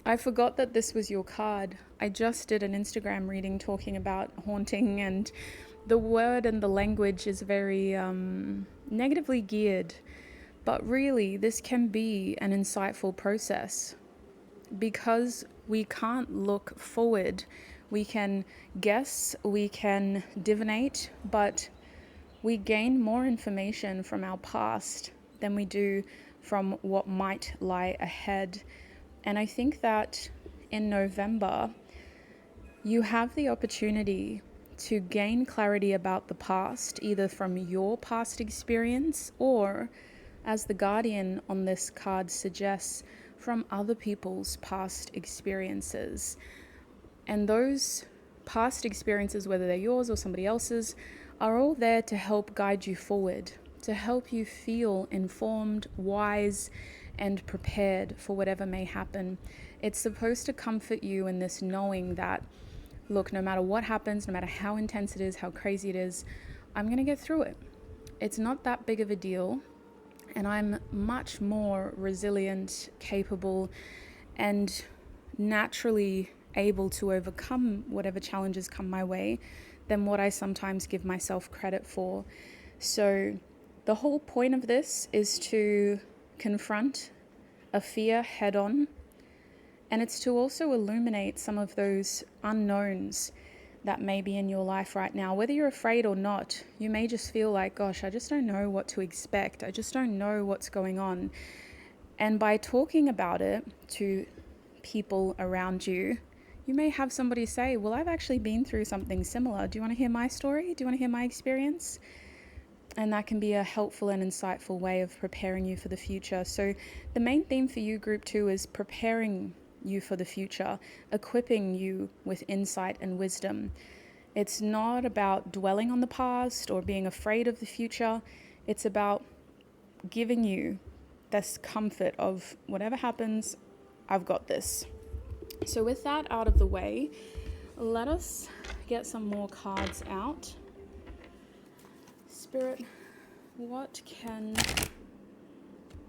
I forgot that this was your card. I just did an Instagram reading talking about haunting, and the word and the language is very negatively geared. But really, this can be an insightful process because we can't look forward. We can guess, we can divinate, but we gain more information from our past than we do from what might lie ahead. And I think that in November, you have the opportunity to gain clarity about the past, either from your past experience or, as the Guardian on this card suggests, from other people's past experiences. And those past experiences, whether they're yours or somebody else's, are all there to help guide you forward, to help you feel informed, wise, and prepared for whatever may happen. It's supposed to comfort you in this knowing that, look, no matter what happens, no matter how intense it is, how crazy it is, I'm going to get through it. It's not that big of a deal, and I'm much more resilient, capable, and naturally able to overcome whatever challenges come my way than what I sometimes give myself credit for. So the whole point of this is to confront a fear head on, and it's to also illuminate some of those unknowns that may be in your life right now. Whether you're afraid or not, you may just feel like, gosh, I just don't know what to expect. I just don't know what's going on. And by talking about it to people around you, you may have somebody say, well, I've actually been through something similar. Do you want to hear my story? Do you want to hear my experience? And that can be a helpful and insightful way of preparing you for the future. So the main theme for you, Group 2, is preparing you for the future, equipping you with insight and wisdom. It's not about dwelling on the past or being afraid of the future. It's about giving you this comfort of whatever happens, I've got this. So with that out of the way, let us get some more cards out. Spirit, what can...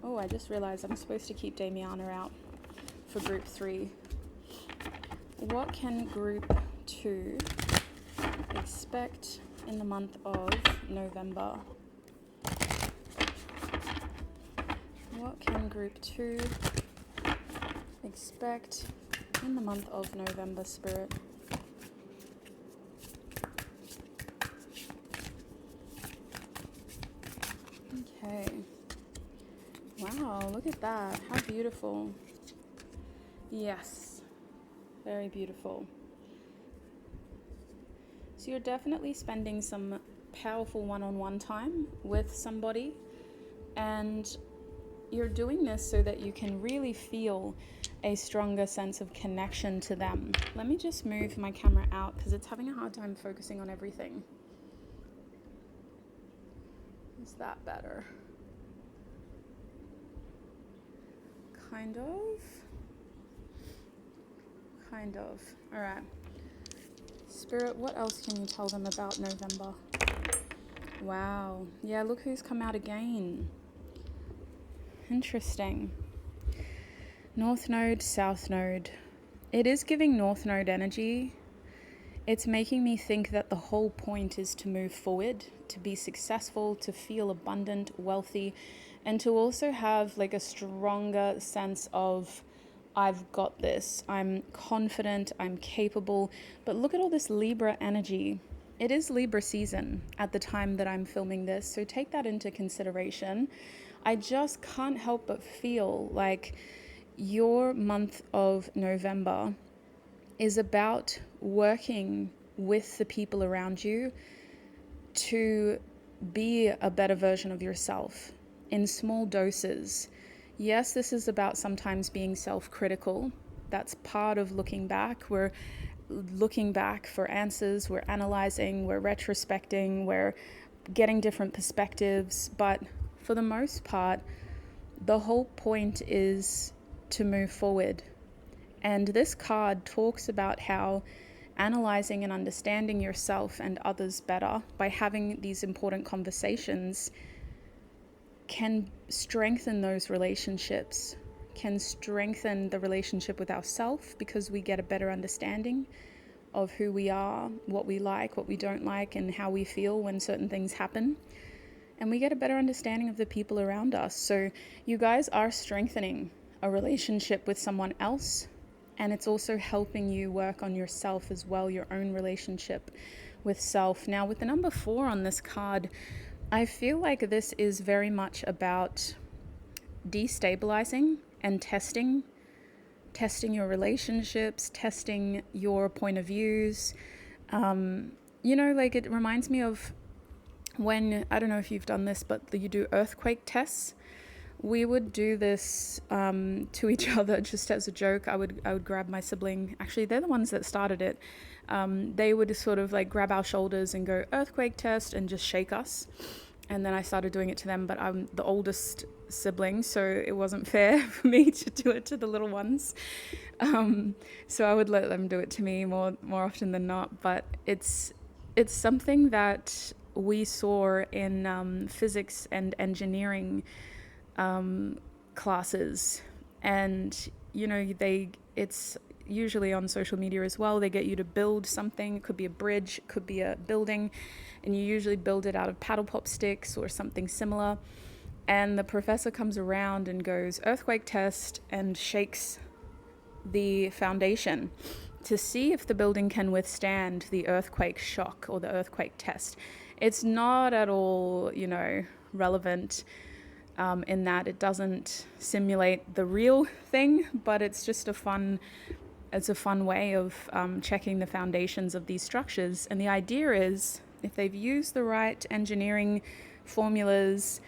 Oh, I just realized I'm supposed to keep Damiana out for group 3. What can group 2 expect in the month of November? What can group 2 expect in the month of November, Spirit? Okay. Wow, look at that. How beautiful. Yes. Very beautiful. So you're definitely spending some powerful one-on-one time with somebody, and you're doing this so that you can really feel a stronger sense of connection to them. Let me just move my camera out because it's having a hard time focusing on everything. Is that better? Kind of. All right. Spirit, what else can you tell them about November? Wow. Yeah, look who's come out again. Interesting. North Node, South Node. It is giving North Node energy. It's making me think that the whole point is to move forward, to be successful, to feel abundant, wealthy, and to also have like a stronger sense of, I've got this, I'm confident, I'm capable. But look at all this Libra energy. It is Libra season at the time that I'm filming this, so take that into consideration. I just can't help but feel like your month of November is about working with the people around you to be a better version of yourself in small doses. Yes, this is about sometimes being self-critical. That's part of looking back. We're looking back for answers, we're analyzing, we're retrospecting, we're getting different perspectives. But for the most part, the whole point is to move forward. And this card talks about how analyzing and understanding yourself and others better by having these important conversations can strengthen those relationships, can strengthen the relationship with ourselves, because we get a better understanding of who we are, what we like, what we don't like, and how we feel when certain things happen. And we get a better understanding of the people around us. So you guys are strengthening a relationship with someone else, and it's also helping you work on yourself as well, your own relationship with self. Now, with the number 4 on this card, I feel like this is very much about destabilizing and testing your relationships, testing your point of views. Like it reminds me of when, I don't know if you've done this, but you do earthquake tests. We would do this to each other just as a joke. I would grab my sibling. Actually, they're the ones that started it. They would sort of like grab our shoulders and go earthquake test and just shake us. And then I started doing it to them, but I'm the oldest sibling, so it wasn't fair for me to do it to the little ones. So I would let them do it to me more often than not. But it's something that we saw in physics and engineering classes, and it's usually on social media as well. They get you to build something. It could be a bridge, it could be a building, and you usually build it out of paddle pop sticks or something similar. And the professor comes around and goes earthquake test and shakes the foundation to see if the building can withstand the earthquake shock or the earthquake test. It's not at all, relevant in that it doesn't simulate the real thing, but it's just a fun way of checking the foundations of these structures. And the idea is, if they've used the right engineering formulas,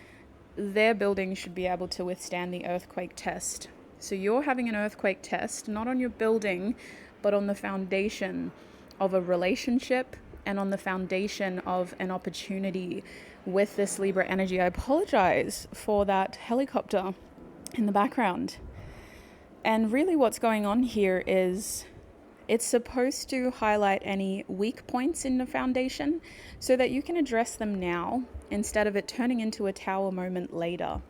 their building should be able to withstand the earthquake test. So you're having an earthquake test, not on your building, but on the foundation of a relationship and on the foundation of an opportunity with this Libra energy. I apologize for that helicopter in the background. And really what's going on here is It's supposed to highlight any weak points in the foundation so that you can address them now instead of it turning into a tower moment later,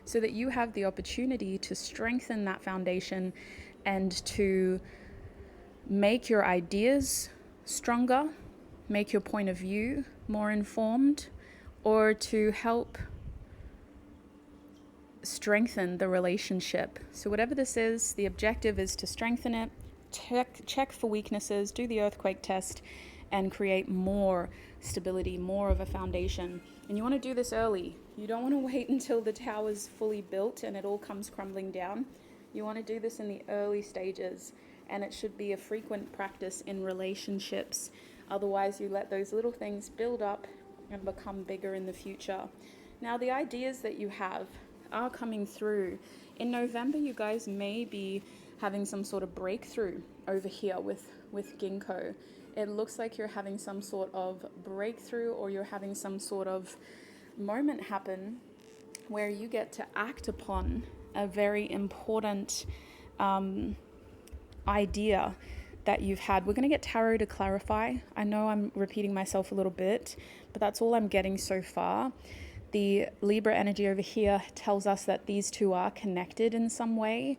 so that you have the opportunity to strengthen that foundation and to make your ideas stronger, make your point of view more informed, or to help strengthen the relationship. So whatever this is, the objective is to strengthen it, check for weaknesses, do the earthquake test, and create more stability, more of a foundation. And you want to do this early. You don't want to wait until the tower's fully built and it all comes crumbling down. You want to do this in the early stages, and it should be a frequent practice in relationships. Otherwise, you let those little things build up and become bigger in the future. Now, the ideas that you have are coming through. In November, you guys may be having some sort of breakthrough over here with ginkgo. It looks like you're having some sort of breakthrough, or you're having some sort of moment happen where you get to act upon a very important idea that you've had. We're going to get tarot to clarify. I know I'm repeating myself a little bit, but that's all I'm getting so far. The Libra energy over here tells us that these two are connected in some way,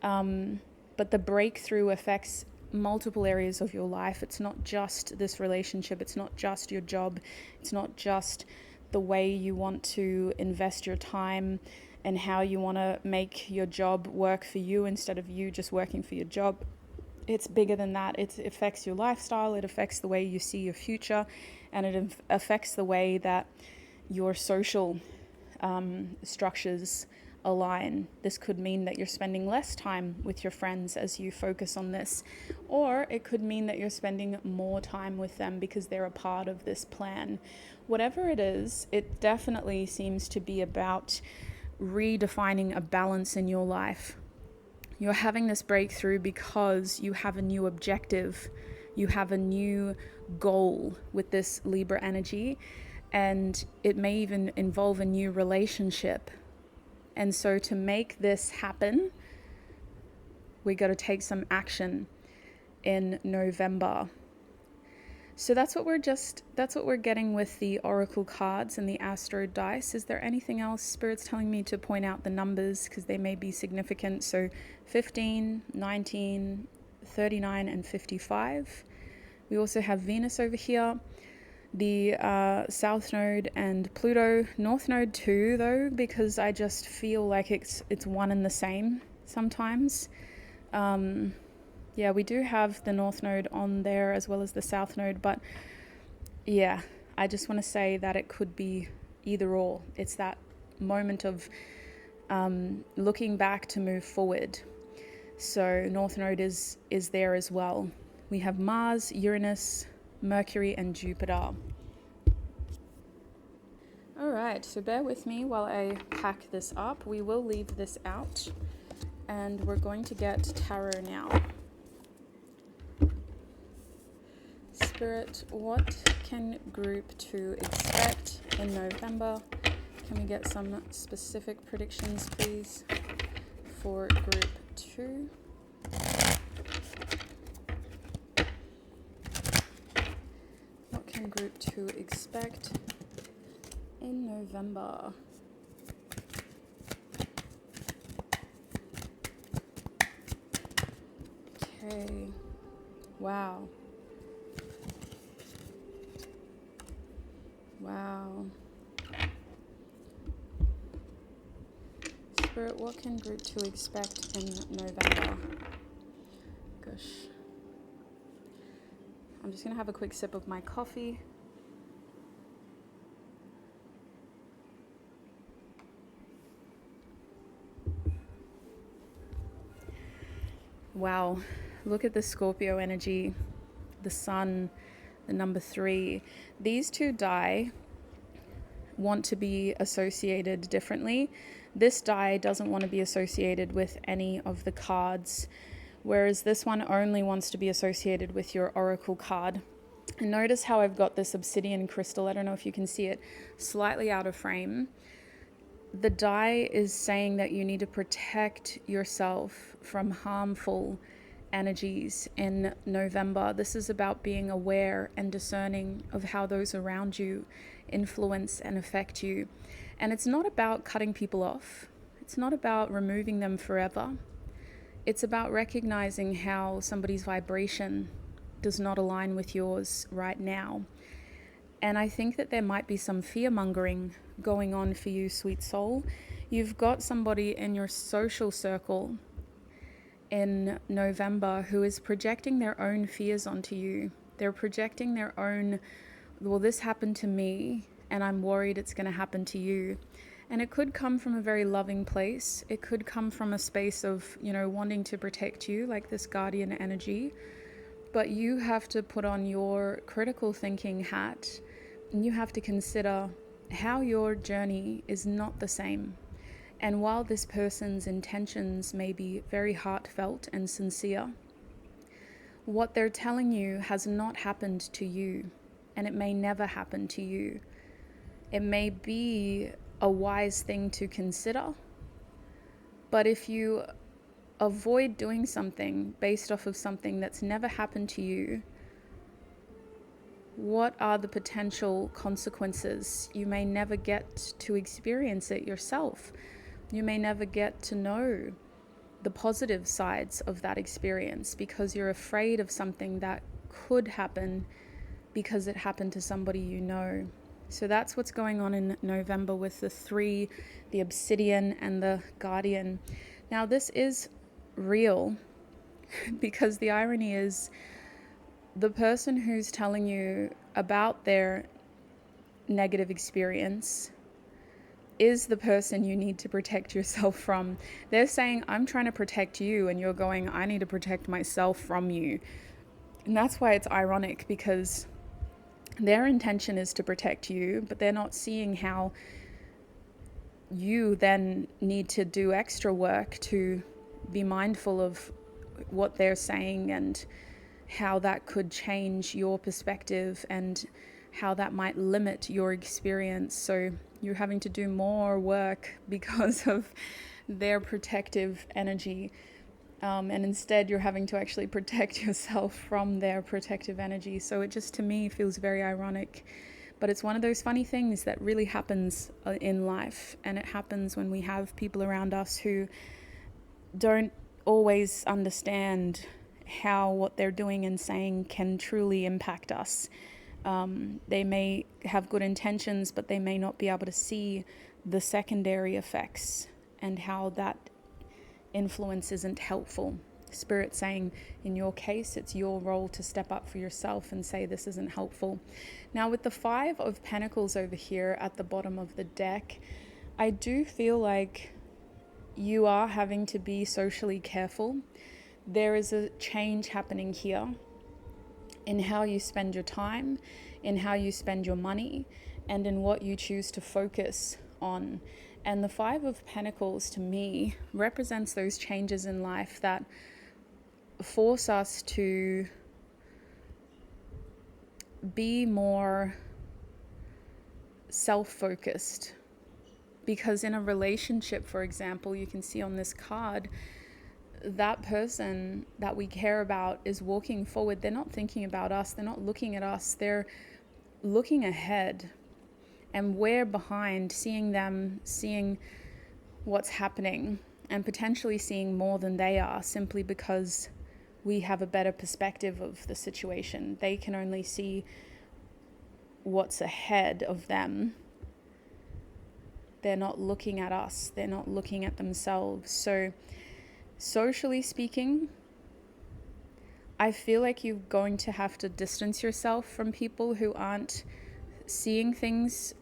but the breakthrough affects multiple areas of your life. It's not just this relationship, it's not just your job, it's not just the way you want to invest your time and how you want to make your job work for you instead of you just working for your job. It's bigger than that. It affects your lifestyle, it affects the way you see your future, and it affects the way that your social structures align. This could mean that you're spending less time with your friends as you focus on this, or it could mean that you're spending more time with them because they're a part of this plan. Whatever it is, it definitely seems to be about redefining a balance in your life. You're having this breakthrough because you have a new objective, you have a new goal with this Libra energy, and it may even involve a new relationship. And so to make this happen, we got to take some action in November. So that's what we're getting with the oracle cards and the astro dice. Is there anything else Spirit's telling me to point out the numbers, because they may be significant? So 15, 19, 39, and 55. We also have Venus over here, the South Node and Pluto. North Node too, though, because I just feel like it's one and the same sometimes. Yeah, we do have the North Node on there as well as the South Node, but yeah, I just want to say that it could be either or. It's that moment of looking back to move forward. So North Node is there as well. We have Mars, Uranus, Mercury, and Jupiter. All right, so bear with me while I pack this up. We will leave this out, and we're going to get tarot now. Spirit, what can group 2 expect in November? Can we get some specific predictions, please, for group 2? What can group 2 expect in November? Okay. Wow. Wow. Spirit, what can group 2 expect in November? Gosh. I'm just going to have a quick sip of my coffee. Wow. Look at the Scorpio energy, the Sun, the number 3. These two die want to be associated differently. This die doesn't want to be associated with any of the cards, whereas this one only wants to be associated with your oracle card. And notice how I've got this obsidian crystal, I don't know if you can see it, slightly out of frame. The die is saying that you need to protect yourself from harmful energies in November. This is about being aware and discerning of how those around you influence and affect you. And it's not about cutting people off. It's not about removing them forever. It's about recognizing how somebody's vibration does not align with yours right now. And I think that there might be some fear-mongering going on for you, sweet soul. You've got somebody in your social circle in November who is projecting their own fears onto you. They're projecting their own, well, this happened to me and I'm worried it's going to happen to you. And it could come from a very loving place. It could come from a space of, wanting to protect you, like this guardian energy. But you have to put on your critical thinking hat, and you have to consider how your journey is not the same. And while this person's intentions may be very heartfelt and sincere, what they're telling you has not happened to you, and it may never happen to you. It may be a wise thing to consider, but if you avoid doing something based off of something that's never happened to you, what are the potential consequences? You may never get to experience it yourself. You may never get to know the positive sides of that experience because you're afraid of something that could happen because it happened to somebody you know. So that's what's going on in November with the 3, the obsidian and the guardian. Now this is real because the irony is the person who's telling you about their negative experience is the person you need to protect yourself from. They're saying, I'm trying to protect you, and you're going, I need to protect myself from you. And that's why it's ironic, because their intention is to protect you, but they're not seeing how you then need to do extra work to be mindful of what they're saying and how that could change your perspective and how that might limit your experience. So you're having to do more work because of their protective energy. And instead you're having to actually protect yourself from their protective energy. So it just, to me, feels very ironic. But it's one of those funny things that really happens in life. And it happens when we have people around us who don't always understand how what they're doing and saying can truly impact us. They may have good intentions, but they may not be able to see the secondary effects and how that influence isn't helpful. Spirit saying, in your case, it's your role to step up for yourself and say this isn't helpful. Now with the 5 of Pentacles over here at the bottom of the deck, I do feel like you are having to be socially careful. There is a change happening here in how you spend your time, in how you spend your money, and in what you choose to focus on. And the 5 of Pentacles, to me, represents those changes in life that force us to be more self-focused. Because in a relationship, for example, you can see on this card, that person that we care about is walking forward. They're not thinking about us. They're not looking at us. They're looking ahead. And we're behind, seeing them, seeing what's happening, and potentially seeing more than they are, simply because we have a better perspective of the situation. They can only see what's ahead of them. They're not looking at us. They're not looking at themselves. So socially speaking, I feel like you're going to have to distance yourself from people who aren't seeing things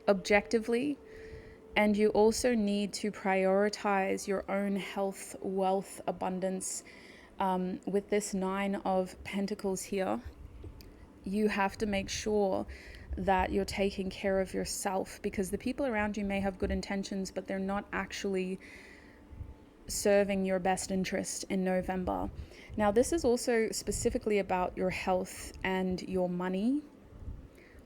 objectively. And you also need to prioritize your own health, wealth, abundance. With this 9 of Pentacles here, you have to make sure that you're taking care of yourself, because the people around you may have good intentions, but they're not actually serving your best interest in November. Now, this is also specifically about your health and your money.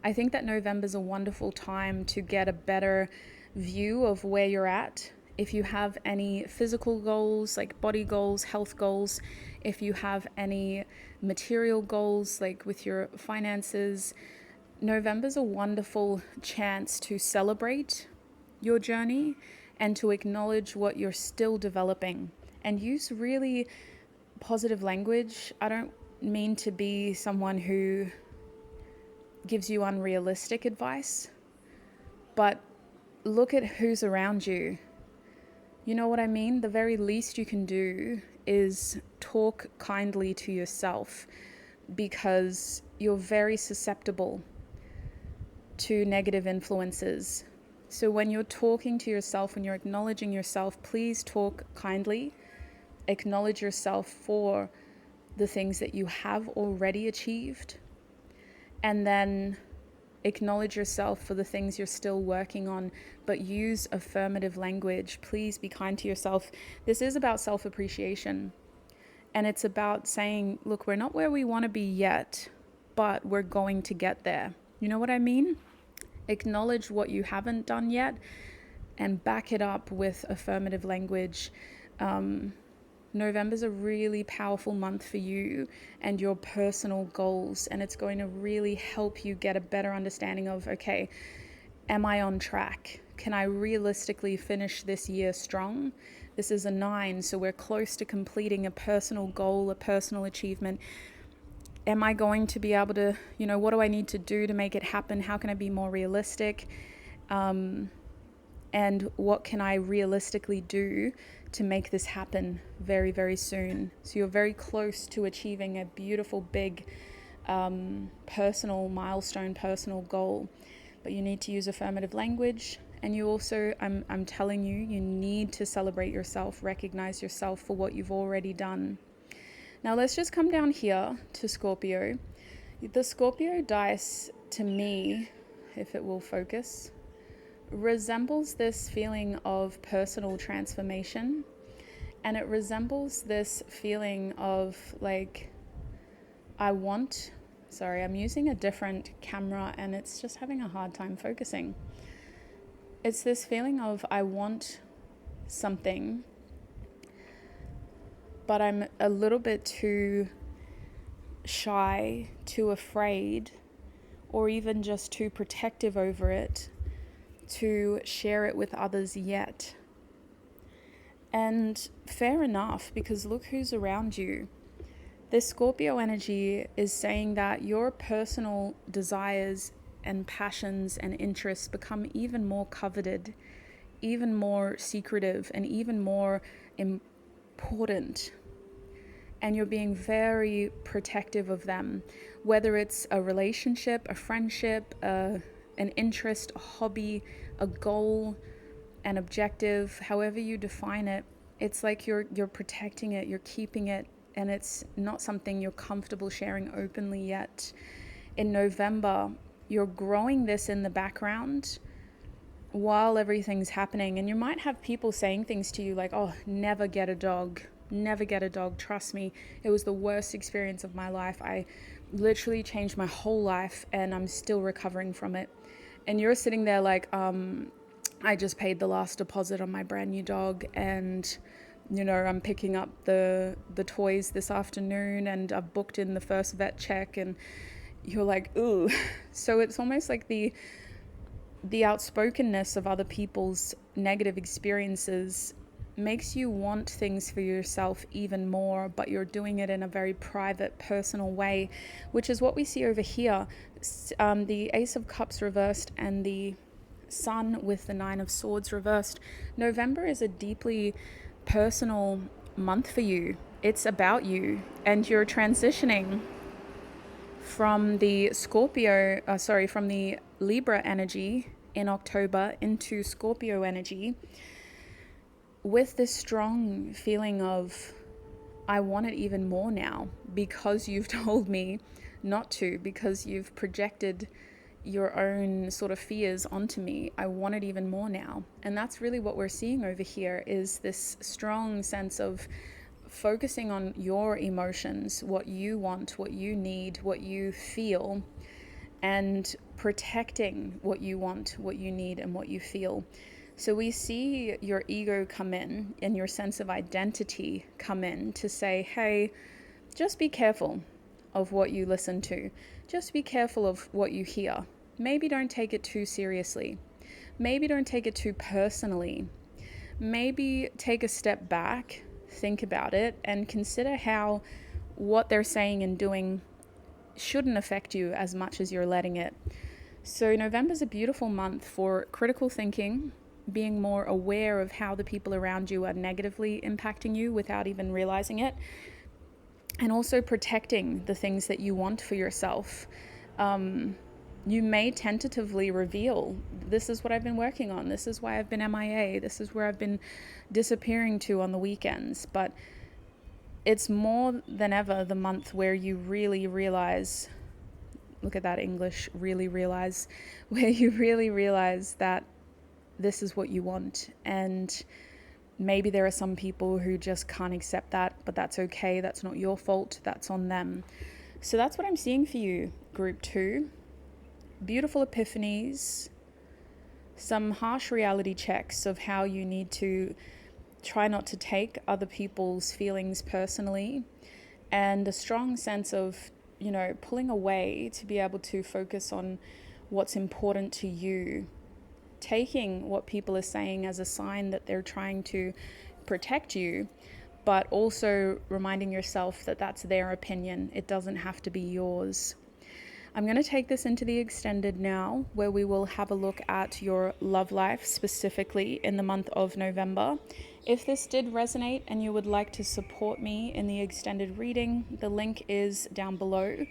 I think that November is a wonderful time to get a better view of where you're at If you have any physical goals, like body goals, health goals, if you have any material goals, like with your finances, November's a wonderful chance to celebrate your journey and to acknowledge what you're still developing and use really positive language. I don't mean to be someone who gives you unrealistic advice, but look at who's around you. You know what I mean? The very least you can do is talk kindly to yourself, because you're very susceptible to negative influences. So when you're talking to yourself, when you're acknowledging yourself, please talk kindly. Acknowledge yourself for the things that you have already achieved, and then acknowledge yourself for the things you're still working on, but use affirmative language. Please be kind to yourself. This is about self-appreciation, and it's about saying, look, we're not where we want to be yet, but we're going to get there. You know what I mean? Acknowledge what you haven't done yet and back it up with affirmative language. November's a really powerful month for you and your personal goals, and it's going to really help you get a better understanding of, okay, am I on track? Can I realistically finish this year strong? This is a 9, so we're close to completing a personal goal, a personal achievement. Am I going to be able to, what do I need to do to make it happen? How can I be more realistic? And what can I realistically do to make this happen very, very soon? So you're very close to achieving a beautiful, big, personal milestone, personal goal. But you need to use affirmative language. And you also, I'm telling you, you need to celebrate yourself, recognize yourself for what you've already done. Now let's just come down here to Scorpio. The Scorpio dice, to me, if it will focus, resembles this feeling of personal transformation, and it resembles this feeling of like, I'm using a different camera and it's just having a hard time focusing. It's this feeling of I want something, but I'm a little bit too shy, too afraid, or even just too protective over it to share it with others yet. And fair enough, because look who's around you. This Scorpio energy is saying that your personal desires and passions and interests become even more coveted, even more secretive, and even more important. And you're being very protective of them, whether it's a relationship, a friendship, an interest, a hobby, a goal, an objective, however you define it. It's like you're protecting it, you're keeping it, and it's not something you're comfortable sharing openly yet. In November, you're growing this in the background while everything's happening, and you might have people saying things to you like, oh, never get a dog, trust me, it was the worst experience of my life. I literally changed my whole life and I'm still recovering from it. And you're sitting there like, I just paid the last deposit on my brand new dog, and I'm picking up the toys this afternoon, and I've booked in the first vet check, and you're like, ooh. So it's almost like the outspokenness of other people's negative experiences makes you want things for yourself even more, but you're doing it in a very private, personal way, which is what we see over here. The Ace of Cups reversed and the Sun with the 9 of Swords reversed. November is a deeply personal month for you. It's about you, and you're transitioning from the from the Libra energy in October into Scorpio energy with this strong feeling of, I want it even more now, because you've told me not to, because you've projected your own sort of fears onto me. I want it even more now. And that's really what we're seeing over here, is this strong sense of focusing on your emotions, what you want, what you need, what you feel, and protecting what you want, what you need, and what you feel. So we see your ego come in and your sense of identity come in to say, hey, just be careful of what you listen to. Just be careful of what you hear. Maybe don't take it too seriously. Maybe don't take it too personally. Maybe take a step back, think about it, and consider how what they're saying and doing shouldn't affect you as much as you're letting it. So November's a beautiful month for critical thinking, being more aware of how the people around you are negatively impacting you without even realizing it, and also protecting the things that you want for yourself. You may tentatively reveal, this is what I've been working on, this is why I've been MIA, this is where I've been disappearing to on the weekends. But it's more than ever the month where you really realize, look at that English, really realize, where you really realize that this is what you want. And maybe there are some people who just can't accept that, but that's okay. That's not your fault. That's on them. So that's what I'm seeing for you, group 2. Beautiful epiphanies, some harsh reality checks of how you need to try not to take other people's feelings personally, and a strong sense of, pulling away to be able to focus on what's important to you, taking what people are saying as a sign that they're trying to protect you, but also reminding yourself that that's their opinion. It doesn't have to be yours. I'm going to take this into the extended now, where we will have a look at your love life specifically in the month of November. If this did resonate and you would like to support me in the extended reading, the link is down below.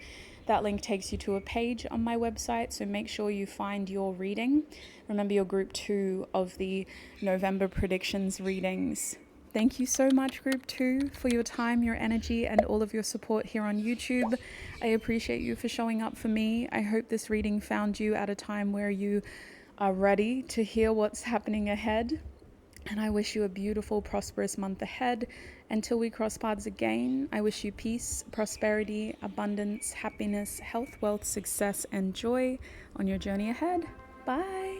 That link takes you to a page on my website, so make sure you find your reading. Remember, your group 2 of the November predictions readings. Thank you so much, group 2, for your time, your energy, and all of your support here on YouTube. I appreciate you for showing up for me. I hope this reading found you at a time where you are ready to hear what's happening ahead. And I wish you a beautiful, prosperous month ahead. Until we cross paths again, I wish you peace, prosperity, abundance, happiness, health, wealth, success, and joy on your journey ahead. Bye.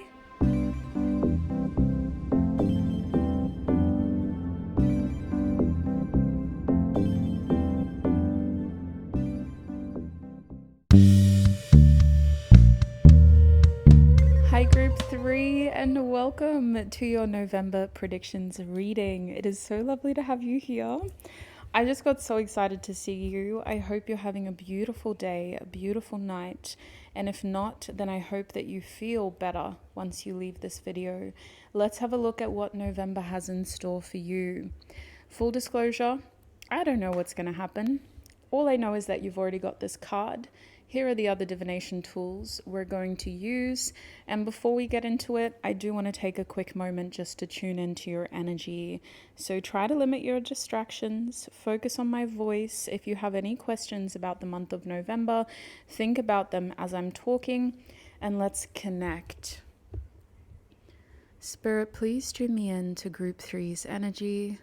Hi group 3, and welcome to your November predictions reading. It is so lovely to have you here. I just got so excited to see you. I hope you're having a beautiful day, a beautiful night. And if not, then I hope that you feel better once you leave this video. Let's have a look at what November has in store for you. Full disclosure, I don't know what's going to happen. All I know is that you've already got this card. Here are the other divination tools we're going to use. And before we get into it, I do want to take a quick moment just to tune into your energy. So try to limit your distractions, focus on my voice. If you have any questions about the month of November, think about them as I'm talking, and let's connect. Spirit, please tune me in to group 3's energy.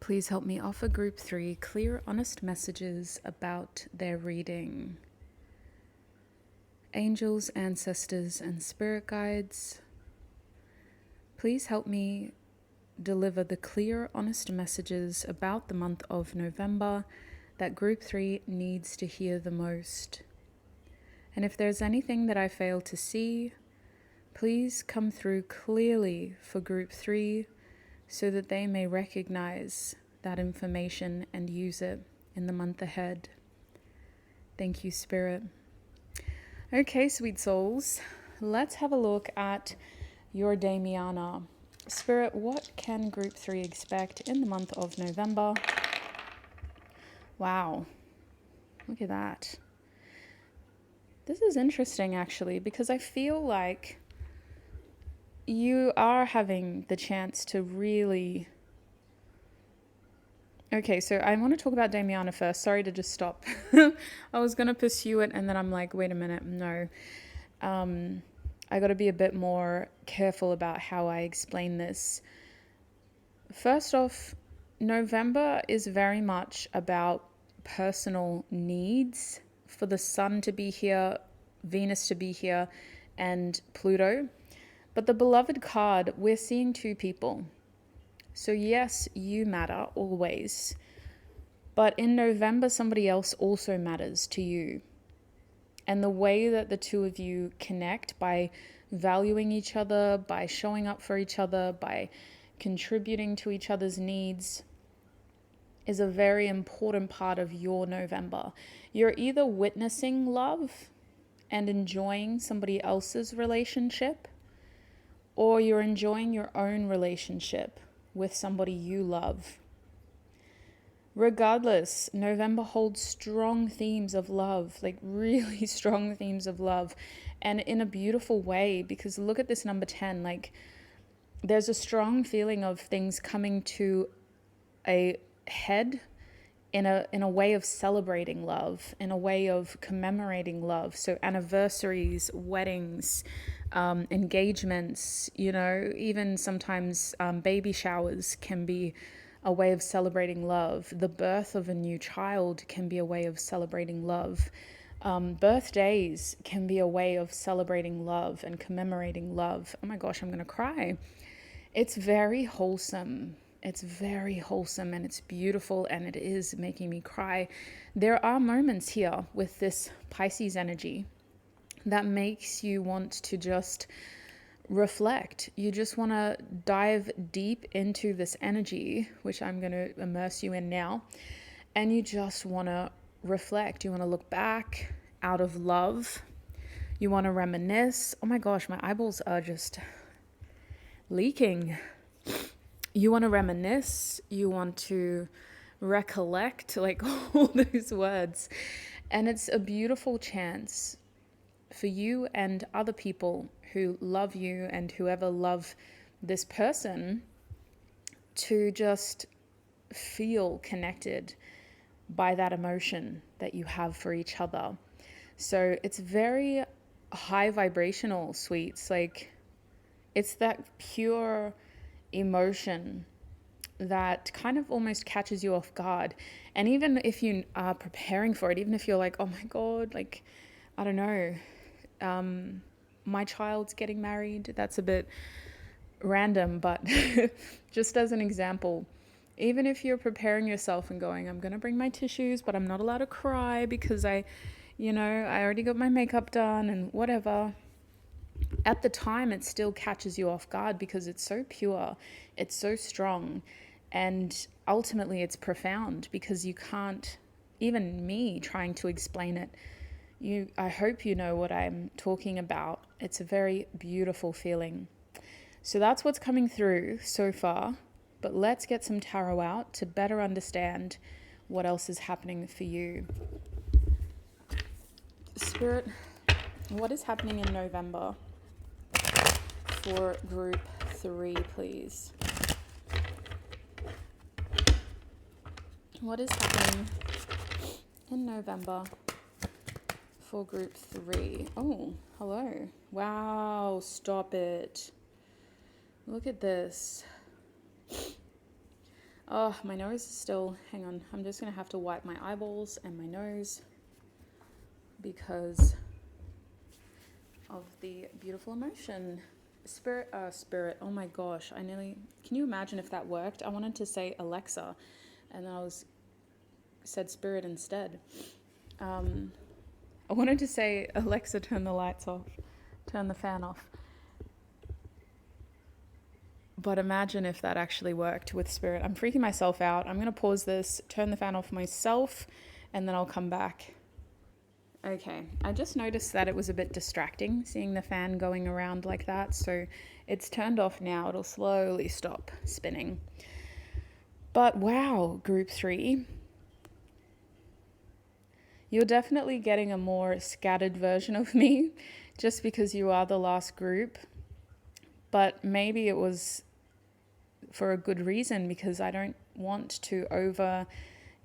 Please help me offer group 3 clear, honest messages about their reading. Angels, ancestors, and spirit guides, please help me deliver the clear, honest messages about the month of November that group 3 needs to hear the most. And if there's anything that I fail to see, please come through clearly for group 3, so that they may recognize that information and use it in the month ahead. Thank you, Spirit. Okay, sweet souls, let's have a look at your Damiana. Spirit, what can group 3 expect in the month of November? Wow, look at that. This is interesting, actually, because I feel like you are having the chance to really... Okay, so I want to talk about Damiana first. Sorry to just stop. I was going to pursue it, and then I'm like, wait a minute, no. I got to be a bit more careful about how I explain this. First off, November is very much about personal needs, for the sun to be here, Venus to be here, and Pluto. But the beloved card, we're seeing two people. So yes, you matter always. But in November, somebody else also matters to you. And the way that the two of you connect by valuing each other, by showing up for each other, by contributing to each other's needs is a very important part of your November. You're either witnessing love and enjoying somebody else's relationship, or you're enjoying your own relationship with somebody you love. Regardless, November holds strong themes of love, like really strong themes of love, and in a beautiful way, because look at this number 10, like there's a strong feeling of things coming to a head in a way of celebrating love, in a way of commemorating love. So anniversaries, weddings, engagements, even sometimes baby showers can be a way of celebrating love. The birth of a new child can be a way of celebrating love. Birthdays can be a way of celebrating love and commemorating love. Oh my gosh, I'm gonna cry. It's very wholesome. It's very wholesome and it's beautiful, and it is making me cry. There are moments here with this Pisces energy that makes you want to just reflect. You just want to dive deep into this energy, which I'm going to immerse you in now. And you just want to reflect. You want to look back out of love. You want to reminisce. Oh my gosh, my eyeballs are just leaking. You want to reminisce, you want to recollect, like all those words. And it's a beautiful chance for you and other people who love you and whoever love this person to just feel connected by that emotion that you have for each other. So it's very high vibrational, sweets. Like it's that pure emotion that kind of almost catches you off guard. And even if you are preparing for it, even if you're like, oh my God, like, I don't know, my child's getting married, that's a bit random, but just as an example, even if you're preparing yourself and going, I'm going to bring my tissues, but I'm not allowed to cry because I already got my makeup done and whatever. At the time, it still catches you off guard because it's so pure, it's so strong, and ultimately it's profound because you can't, even me trying to explain it, I hope you know what I'm talking about. It's a very beautiful feeling. So that's what's coming through so far, but let's get some tarot out to better understand what else is happening for you. Spirit, what is happening in November for group 3, please? What is happening in November for group 3? Oh, hello. Wow, stop it. Look at this. Oh, my nose is still, hang on. I'm just going to have to wipe my eyeballs and my nose because of the beautiful emotion. Spirit, oh my gosh, can you imagine if that worked? I wanted to say Alexa, and then said Spirit instead. I wanted to say, Alexa, turn the lights off, turn the fan off. But imagine if that actually worked with Spirit. I'm freaking myself out. I'm going to pause this, turn the fan off myself, and then I'll come back. Okay, I just noticed that it was a bit distracting seeing the fan going around like that, so it's turned off now. It'll slowly stop spinning. But wow, group 3, you're definitely getting a more scattered version of me just because you are the last group, but maybe it was for a good reason because I don't want to over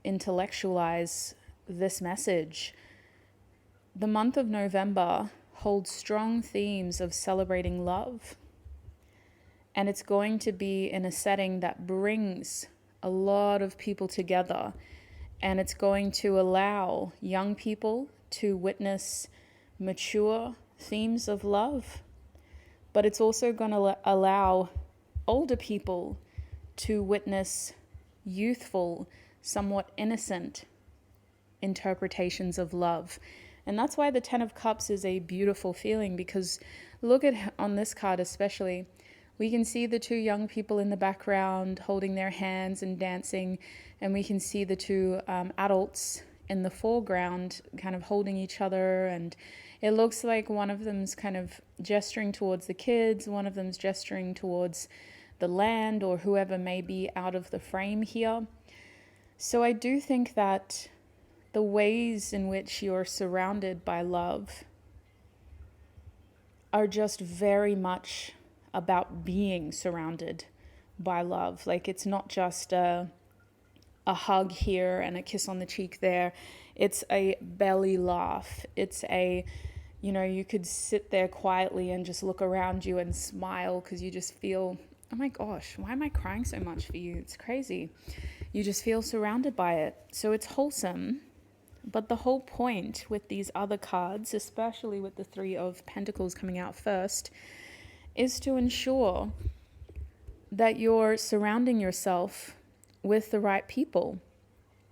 intellectualize this message. The month of November holds strong themes of celebrating love, and it's going to be in a setting that brings a lot of people together, and it's going to allow young people to witness mature themes of love, but it's also going to allow older people to witness youthful, somewhat innocent interpretations of love. And that's why the Ten of Cups is a beautiful feeling, because look at on this card especially, we can see the two young people in the background holding their hands and dancing, and we can see the two adults in the foreground kind of holding each other, and it looks like one of them's kind of gesturing towards the kids, one of them's gesturing towards the land or whoever may be out of the frame here. So I do think that the ways in which you're surrounded by love are just very much about being surrounded by love. Like, it's not just a hug here and a kiss on the cheek there. It's a belly laugh. It's a, you could sit there quietly and just look around you and smile because you just feel, oh my gosh, why am I crying so much for you? It's crazy. You just feel surrounded by it. So it's wholesome. But the whole point with these other cards, especially with the Three of Pentacles coming out first, is to ensure that you're surrounding yourself with the right people.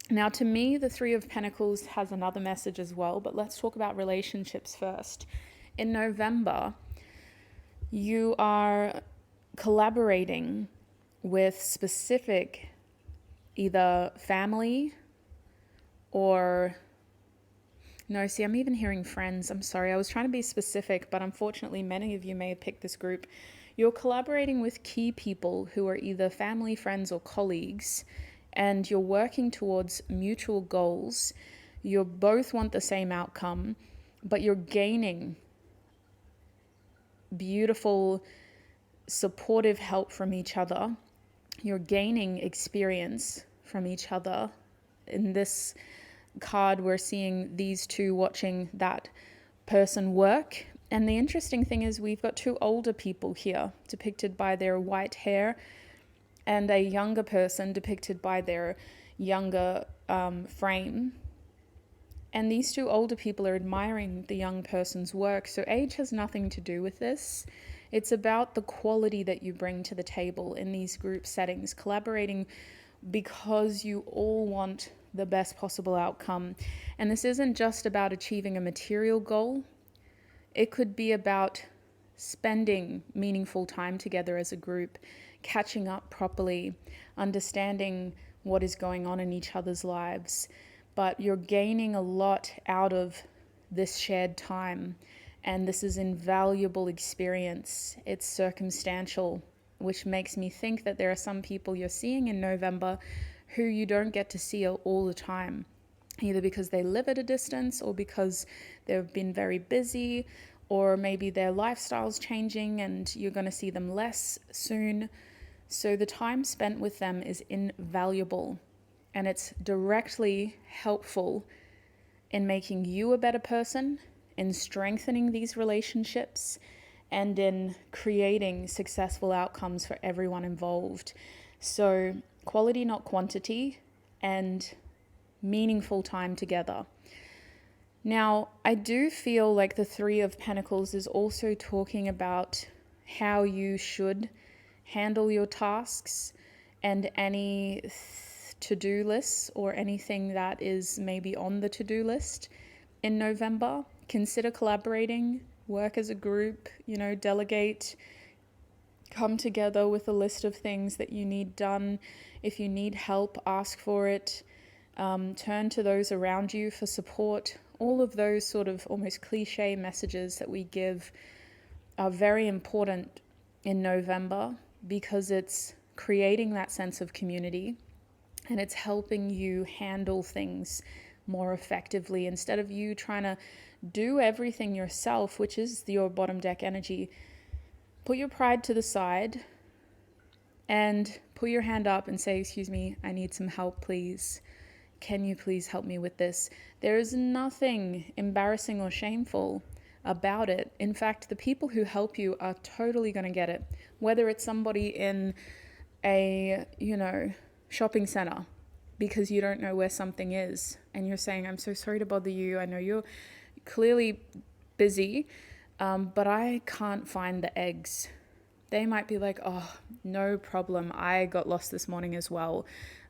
Now, to me, the Three of Pentacles has another message as well, but let's talk about relationships first. In November, you are collaborating with specific either family or... No, see, I'm even hearing friends. I'm sorry. I was trying to be specific, but unfortunately, many of you may have picked this group. You're collaborating with key people who are either family, friends, or colleagues, and you're working towards mutual goals. You both want the same outcome, but you're gaining beautiful, supportive help from each other. You're gaining experience from each other. In this card, we're seeing these two watching that person work. And the interesting thing is we've got two older people here depicted by their white hair, and a younger person depicted by their younger frame. And these two older people are admiring the young person's work. So age has nothing to do with this. It's about the quality that you bring to the table in these group settings, collaborating because you all want the best possible outcome. And this isn't just about achieving a material goal. It could be about spending meaningful time together as a group, catching up properly, understanding what is going on in each other's lives. But you're gaining a lot out of this shared time, and this is invaluable experience. It's circumstantial, which makes me think that there are some people you're seeing in November who you don't get to see all the time, either because they live at a distance or because they've been very busy, or maybe their lifestyle's changing and you're going to see them less soon. So the time spent with them is invaluable, and it's directly helpful in making you a better person, in strengthening these relationships, and in creating successful outcomes for everyone involved. So quality, not quantity, and meaningful time together. Now, I do feel like the Three of Pentacles is also talking about how you should handle your tasks and any to-do lists or anything that is maybe on the to-do list in November. Consider collaborating, work as a group, delegate, come together with a list of things that you need done. If you need help, ask for it. Turn to those around you for support. All of those sort of almost cliche messages that we give are very important in November, because it's creating that sense of community and it's helping you handle things more effectively. Instead of you trying to do everything yourself, which is your bottom deck energy, put your pride to the side and put your hand up and say, excuse me, I need some help, please. Can you please help me with this? There is nothing embarrassing or shameful about it. In fact, the people who help you are totally going to get it. Whether it's somebody in a, shopping center because you don't know where something is and you're saying, I'm so sorry to bother you. I know you're clearly busy. but I can't find the eggs. They might be like, oh, no problem. I got lost this morning as well.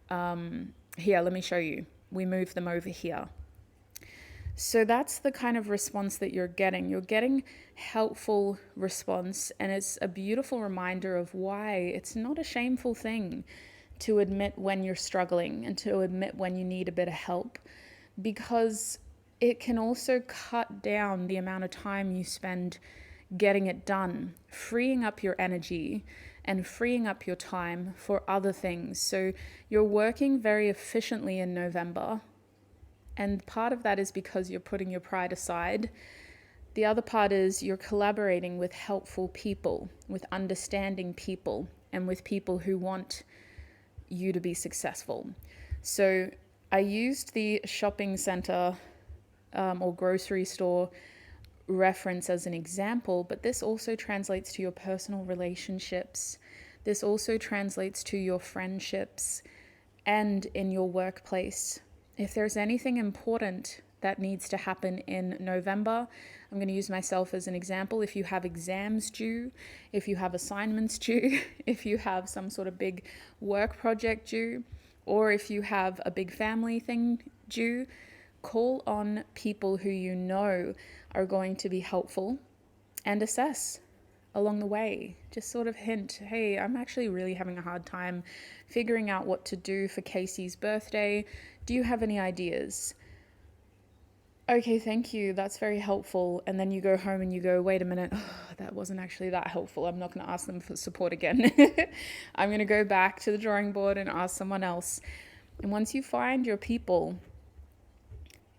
Here, let me show you. We moved them over here. So that's the kind of response that you're getting. You're getting helpful response, and it's a beautiful reminder of why it's not a shameful thing to admit when you're struggling and to admit when you need a bit of help, because it can also cut down the amount of time you spend getting it done, freeing up your energy and freeing up your time for other things. So you're working very efficiently in November. And part of that is because you're putting your pride aside. The other part is you're collaborating with helpful people, with understanding people, and with people who want you to be successful. So I used the shopping center or grocery store reference as an example, but this also translates to your personal relationships. This also translates to your friendships and in your workplace. If there's anything important that needs to happen in November, I'm going to use myself as an example. If you have exams due, if you have assignments due, if you have some sort of big work project due, or if you have a big family thing due, call on people who you know are going to be helpful and assess along the way. Just sort of hint, hey, I'm actually really having a hard time figuring out what to do for Casey's birthday. Do you have any ideas? Okay, thank you. That's very helpful. And then you go home and you go, wait a minute, that wasn't actually that helpful. I'm not going to ask them for support again. I'm going to go back to the drawing board and ask someone else. And once you find your people,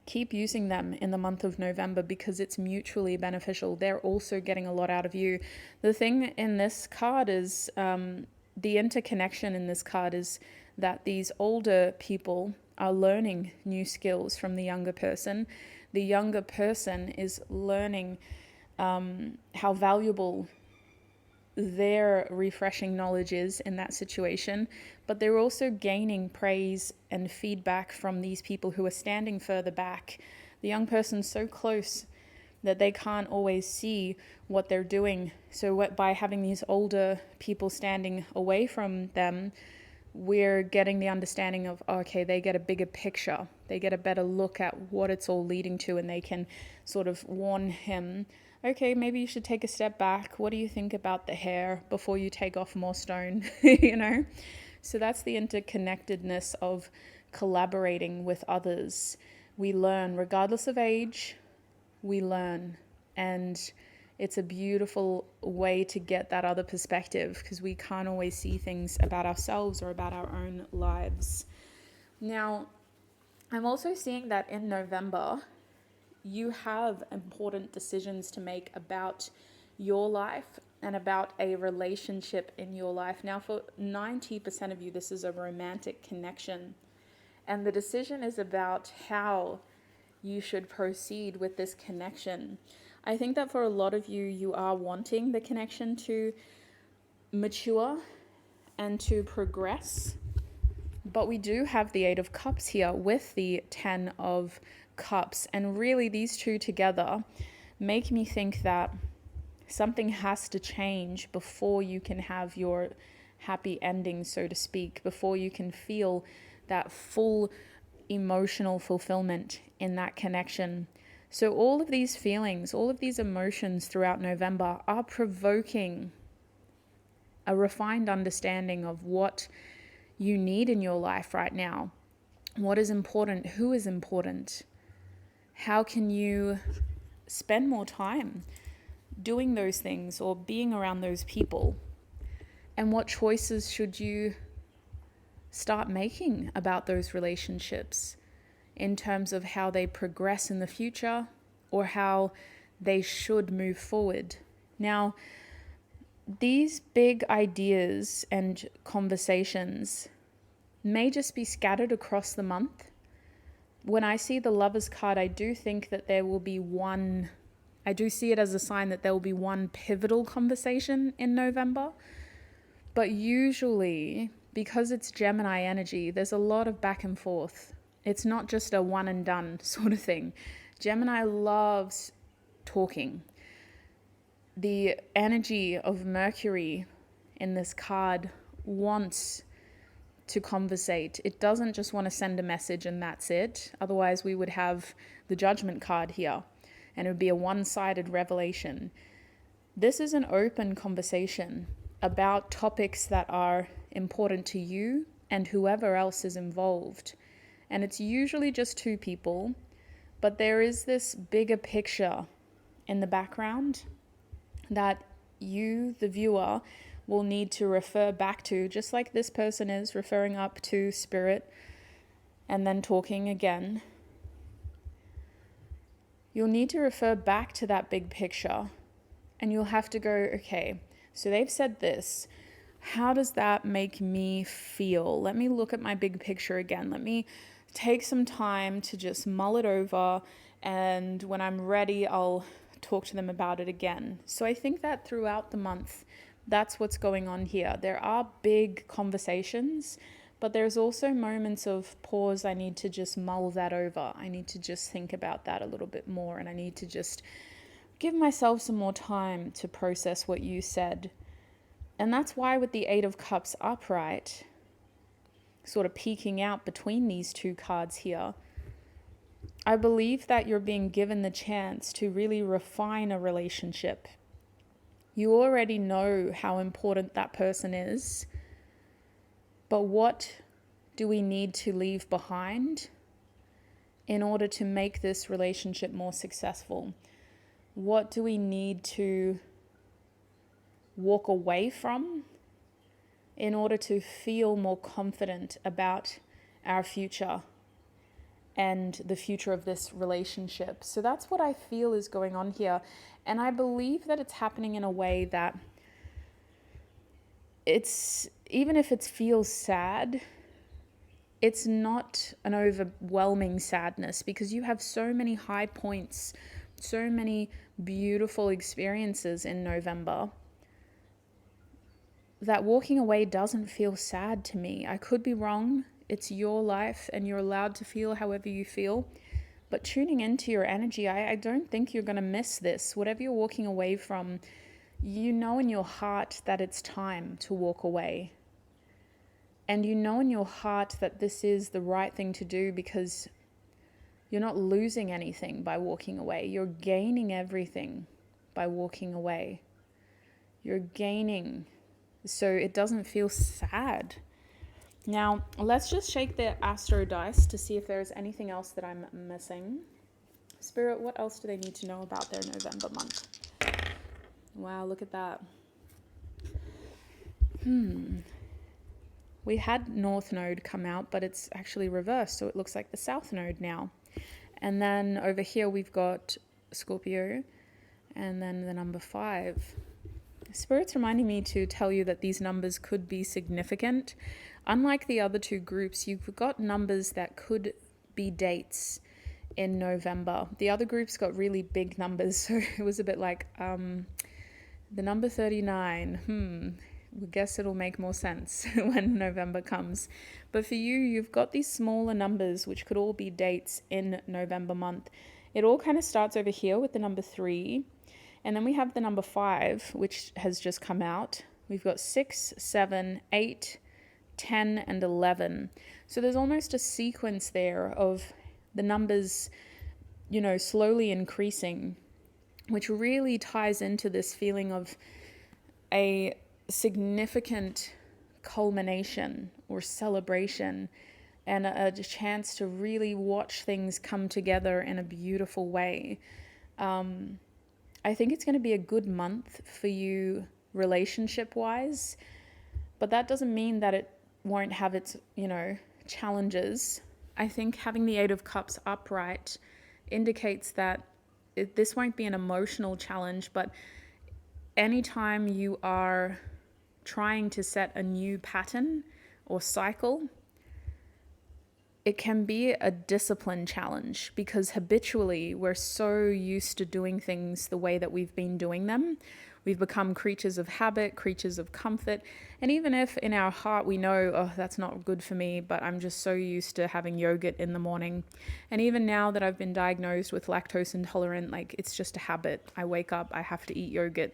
keep using them in the month of November because it's mutually beneficial. They're also getting a lot out of you. The thing in this card is, the interconnection in this card is that these older people are learning new skills from the younger person. The younger person is learning how valuable their refreshing knowledge is in that situation, but they're also gaining praise and feedback from these people who are standing further back. The young person's so close that they can't always see what they're doing. So by having these older people standing away from them, we're getting the understanding of, okay, they get a bigger picture. They get a better look at what it's all leading to, and they can sort of warn him, okay, maybe you should take a step back. What do you think about the hair before you take off more stone? You know? So that's the interconnectedness of collaborating with others. We learn, regardless of age, we learn. And it's a beautiful way to get that other perspective because we can't always see things about ourselves or about our own lives. Now, I'm also seeing that in November, you have important decisions to make about your life and about a relationship in your life. Now, for 90% of you, this is a romantic connection. And the decision is about how you should proceed with this connection. I think that for a lot of you, you are wanting the connection to mature and to progress. But we do have the Eight of Cups here with the 10 of Cups. And really, these two together make me think that something has to change before you can have your happy ending, so to speak, before you can feel that full emotional fulfillment in that connection. So all of these feelings, all of these emotions throughout November are provoking a refined understanding of what you need in your life right now. What is important? Who is important? How can you spend more time doing those things or being around those people? And what choices should you start making about those relationships in terms of how they progress in the future or how they should move forward? Now, these big ideas and conversations may just be scattered across the month. When I see the Lovers card, I do think that there will be I do see it as a sign that there will be one pivotal conversation in November. But usually, because it's Gemini energy, there's a lot of back and forth. It's not just a one and done sort of thing. Gemini loves talking. the energy of Mercury in this card wants to conversate. It doesn't just want to send a message and that's it. Otherwise, we would have the Judgment card here, and it would be a one-sided revelation. This is an open conversation about topics that are important to you and whoever else is involved. And it's usually just two people, but there is this bigger picture in the background that you, the viewer, will need to refer back to, just like this person is referring up to spirit and then talking again. You'll need to refer back to that big picture, and you'll have to go, okay, so they've said this. How does that make me feel? Let me look at my big picture again. Let me take some time to just mull it over, and when I'm ready, I'll talk to them about it again. So I think that throughout the month, that's what's going on here. There are big conversations, but there's also moments of pause. I need to just mull that over. I need to just think about that a little bit more, and I need to just give myself some more time to process what you said. And that's why with the Eight of Cups upright, sort of peeking out between these two cards here, I believe that you're being given the chance to really refine a relationship. You already know how important that person is, but what do we need to leave behind in order to make this relationship more successful? What do we need to walk away from in order to feel more confident about our future and the future of this relationship? So that's what I feel is going on here. And I believe that it's happening in a way that it's, even if it feels sad, it's not an overwhelming sadness, because you have so many high points, so many beautiful experiences in November, that walking away doesn't feel sad to me. I could be wrong. It's your life and you're allowed to feel however you feel. But tuning into your energy, I don't think you're going to miss this. Whatever you're walking away from, you know in your heart that it's time to walk away. And you know in your heart that this is the right thing to do, because you're not losing anything by walking away. You're gaining everything by walking away. You're gaining. So it doesn't feel sad. Now, let's just shake the Astro dice to see if there's anything else that I'm missing. Spirit, what else do they need to know about their November month? Wow, look at that. We had North Node come out, but it's actually reversed, so it looks like the South Node now. And then over here we've got Scorpio, and then the number 5. Spirit's reminding me to tell you that these numbers could be significant. Unlike the other two groups, you've got numbers that could be dates in November. The other groups got really big numbers, so it was a bit like the number 39. We guess it'll make more sense when November comes. But for you, you've got these smaller numbers which could all be dates in November month. It all kind of starts over here with the number 3. And then we have the number 5, which has just come out. We've got 6, 7, 8, 10, and 11. So there's almost a sequence there of the numbers, slowly increasing, which really ties into this feeling of a significant culmination or celebration, and a chance to really watch things come together in a beautiful way. I think it's going to be a good month for you relationship-wise, but that doesn't mean that it won't have its, challenges. I think having the 8 of Cups upright indicates that this won't be an emotional challenge, but anytime you are trying to set a new pattern or cycle, it can be a discipline challenge, because habitually we're so used to doing things the way that we've been doing them. We've become creatures of habit, creatures of comfort. And even if in our heart we know, oh, that's not good for me, but I'm just so used to having yogurt in the morning. And even now that I've been diagnosed with lactose intolerant, like it's just a habit. I wake up, I have to eat yogurt.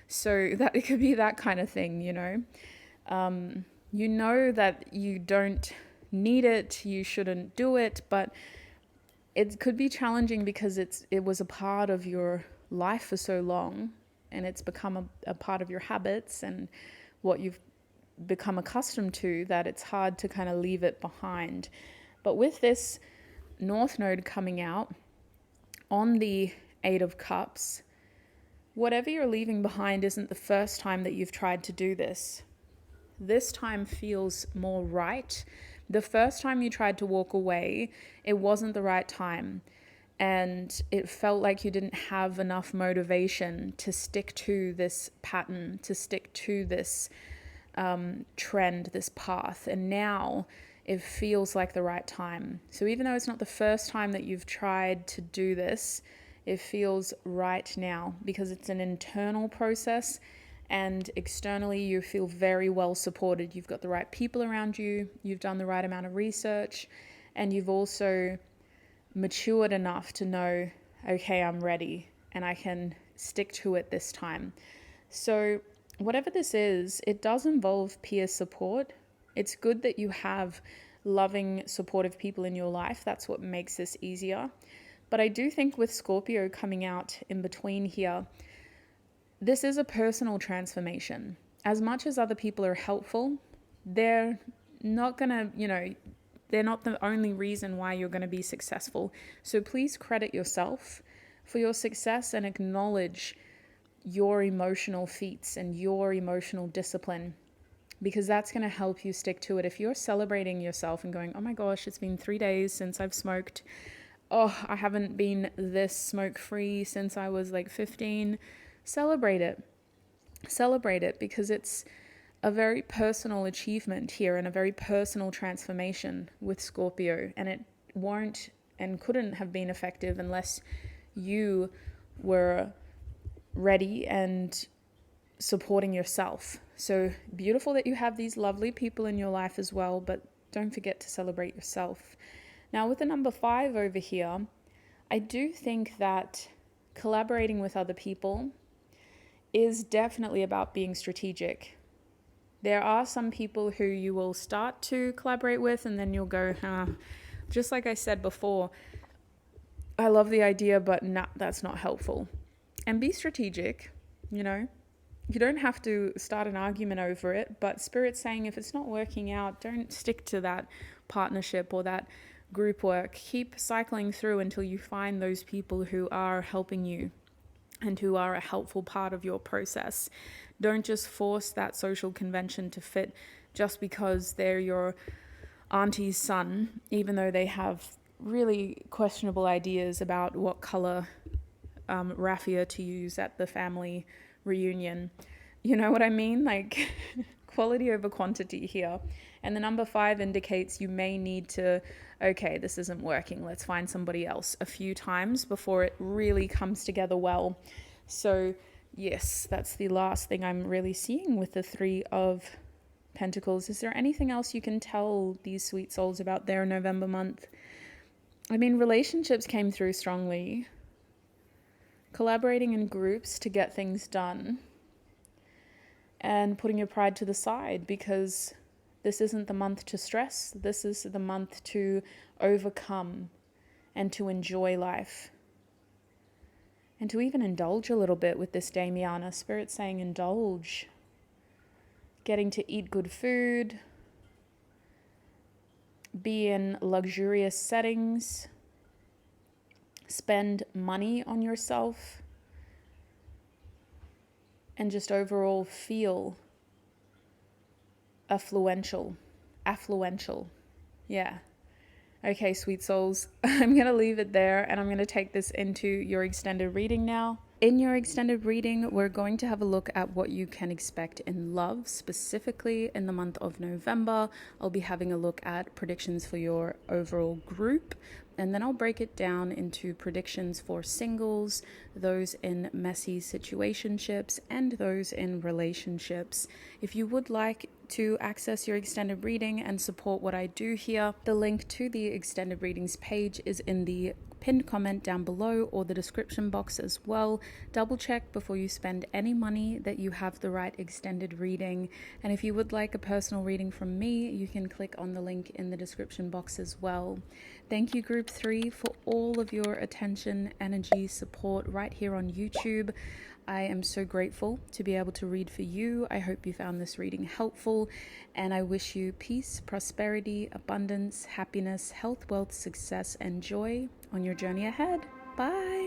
So that it could be that kind of thing, you know. You know that you don't need it, you shouldn't do it, but it could be challenging because it was a part of your life for so long, and it's become a part of your habits and what you've become accustomed to, that it's hard to kind of leave it behind. But with this North Node coming out on the Eight of Cups, whatever you're leaving behind isn't the first time that you've tried to do this. This time feels more right. The first time you tried to walk away, it wasn't the right time. And it felt like you didn't have enough motivation to stick to this pattern, to stick to this trend, this path. And now it feels like the right time. So even though it's not the first time that you've tried to do this, it feels right now because it's an internal process, and externally you feel very well supported. You've got the right people around you, you've done the right amount of research, and you've also matured enough to know, okay, I'm ready and I can stick to it this time. So whatever this is, it does involve peer support. It's good that you have loving, supportive people in your life. That's what makes this easier. But I do think with Scorpio coming out in between here, this is a personal transformation. As much as other people are helpful, they're not gonna, they're not the only reason why you're going to be successful. So please credit yourself for your success and acknowledge your emotional feats and your emotional discipline, because that's going to help you stick to it. If you're celebrating yourself and going, oh my gosh, it's been 3 days since I've smoked. Oh, I haven't been this smoke-free since I was like 15. Celebrate it. Celebrate it, because it's a very personal achievement here and a very personal transformation with Scorpio, and it won't and couldn't have been effective unless you were ready and supporting yourself. So beautiful that you have these lovely people in your life as well, but don't forget to celebrate yourself. Now with the number 5 over here, I do think that collaborating with other people is definitely about being strategic. There are some people who you will start to collaborate with and then you'll go, just like I said before, I love the idea, but that's not helpful. And be strategic, you don't have to start an argument over it, but Spirit's saying if it's not working out, don't stick to that partnership or that group work. Keep cycling through until you find those people who are helping you and who are a helpful part of your process. Don't just force that social convention to fit just because they're your auntie's son, even though they have really questionable ideas about what color raffia to use at the family reunion. You know what I mean? Like quality over quantity here. And the number 5 indicates you may need to, okay, this isn't working, let's find somebody else a few times before it really comes together well. So yes, that's the last thing I'm really seeing with the 3 of Pentacles. Is there anything else you can tell these sweet souls about their November month? I mean, relationships came through strongly. Collaborating in groups to get things done. And putting your pride to the side, because this isn't the month to stress. This is the month to overcome and to enjoy life. And to even indulge a little bit with this Damiana. Spirit saying indulge. Getting to eat good food. Be in luxurious settings. Spend money on yourself. And just overall feel affluential. Yeah. Okay, sweet souls. I'm going to leave it there and I'm going to take this into your extended reading now. In your extended reading, we're going to have a look at what you can expect in love, specifically in the month of November. I'll be having a look at predictions for your overall group, and then I'll break it down into predictions for singles, those in messy situationships, and those in relationships. If you would like to access your extended reading and support what I do here, the link to the extended readings page is in the pinned comment down below or the description box as well. Double check before you spend any money that you have the right extended reading. And if you would like a personal reading from me, you can click on the link in the description box as well. Thank you, Group 3, for all of your attention, energy, support right here on YouTube. I am so grateful to be able to read for you. I hope you found this reading helpful, and I wish you peace, prosperity, abundance, happiness, health, wealth, success, and joy on your journey ahead. Bye.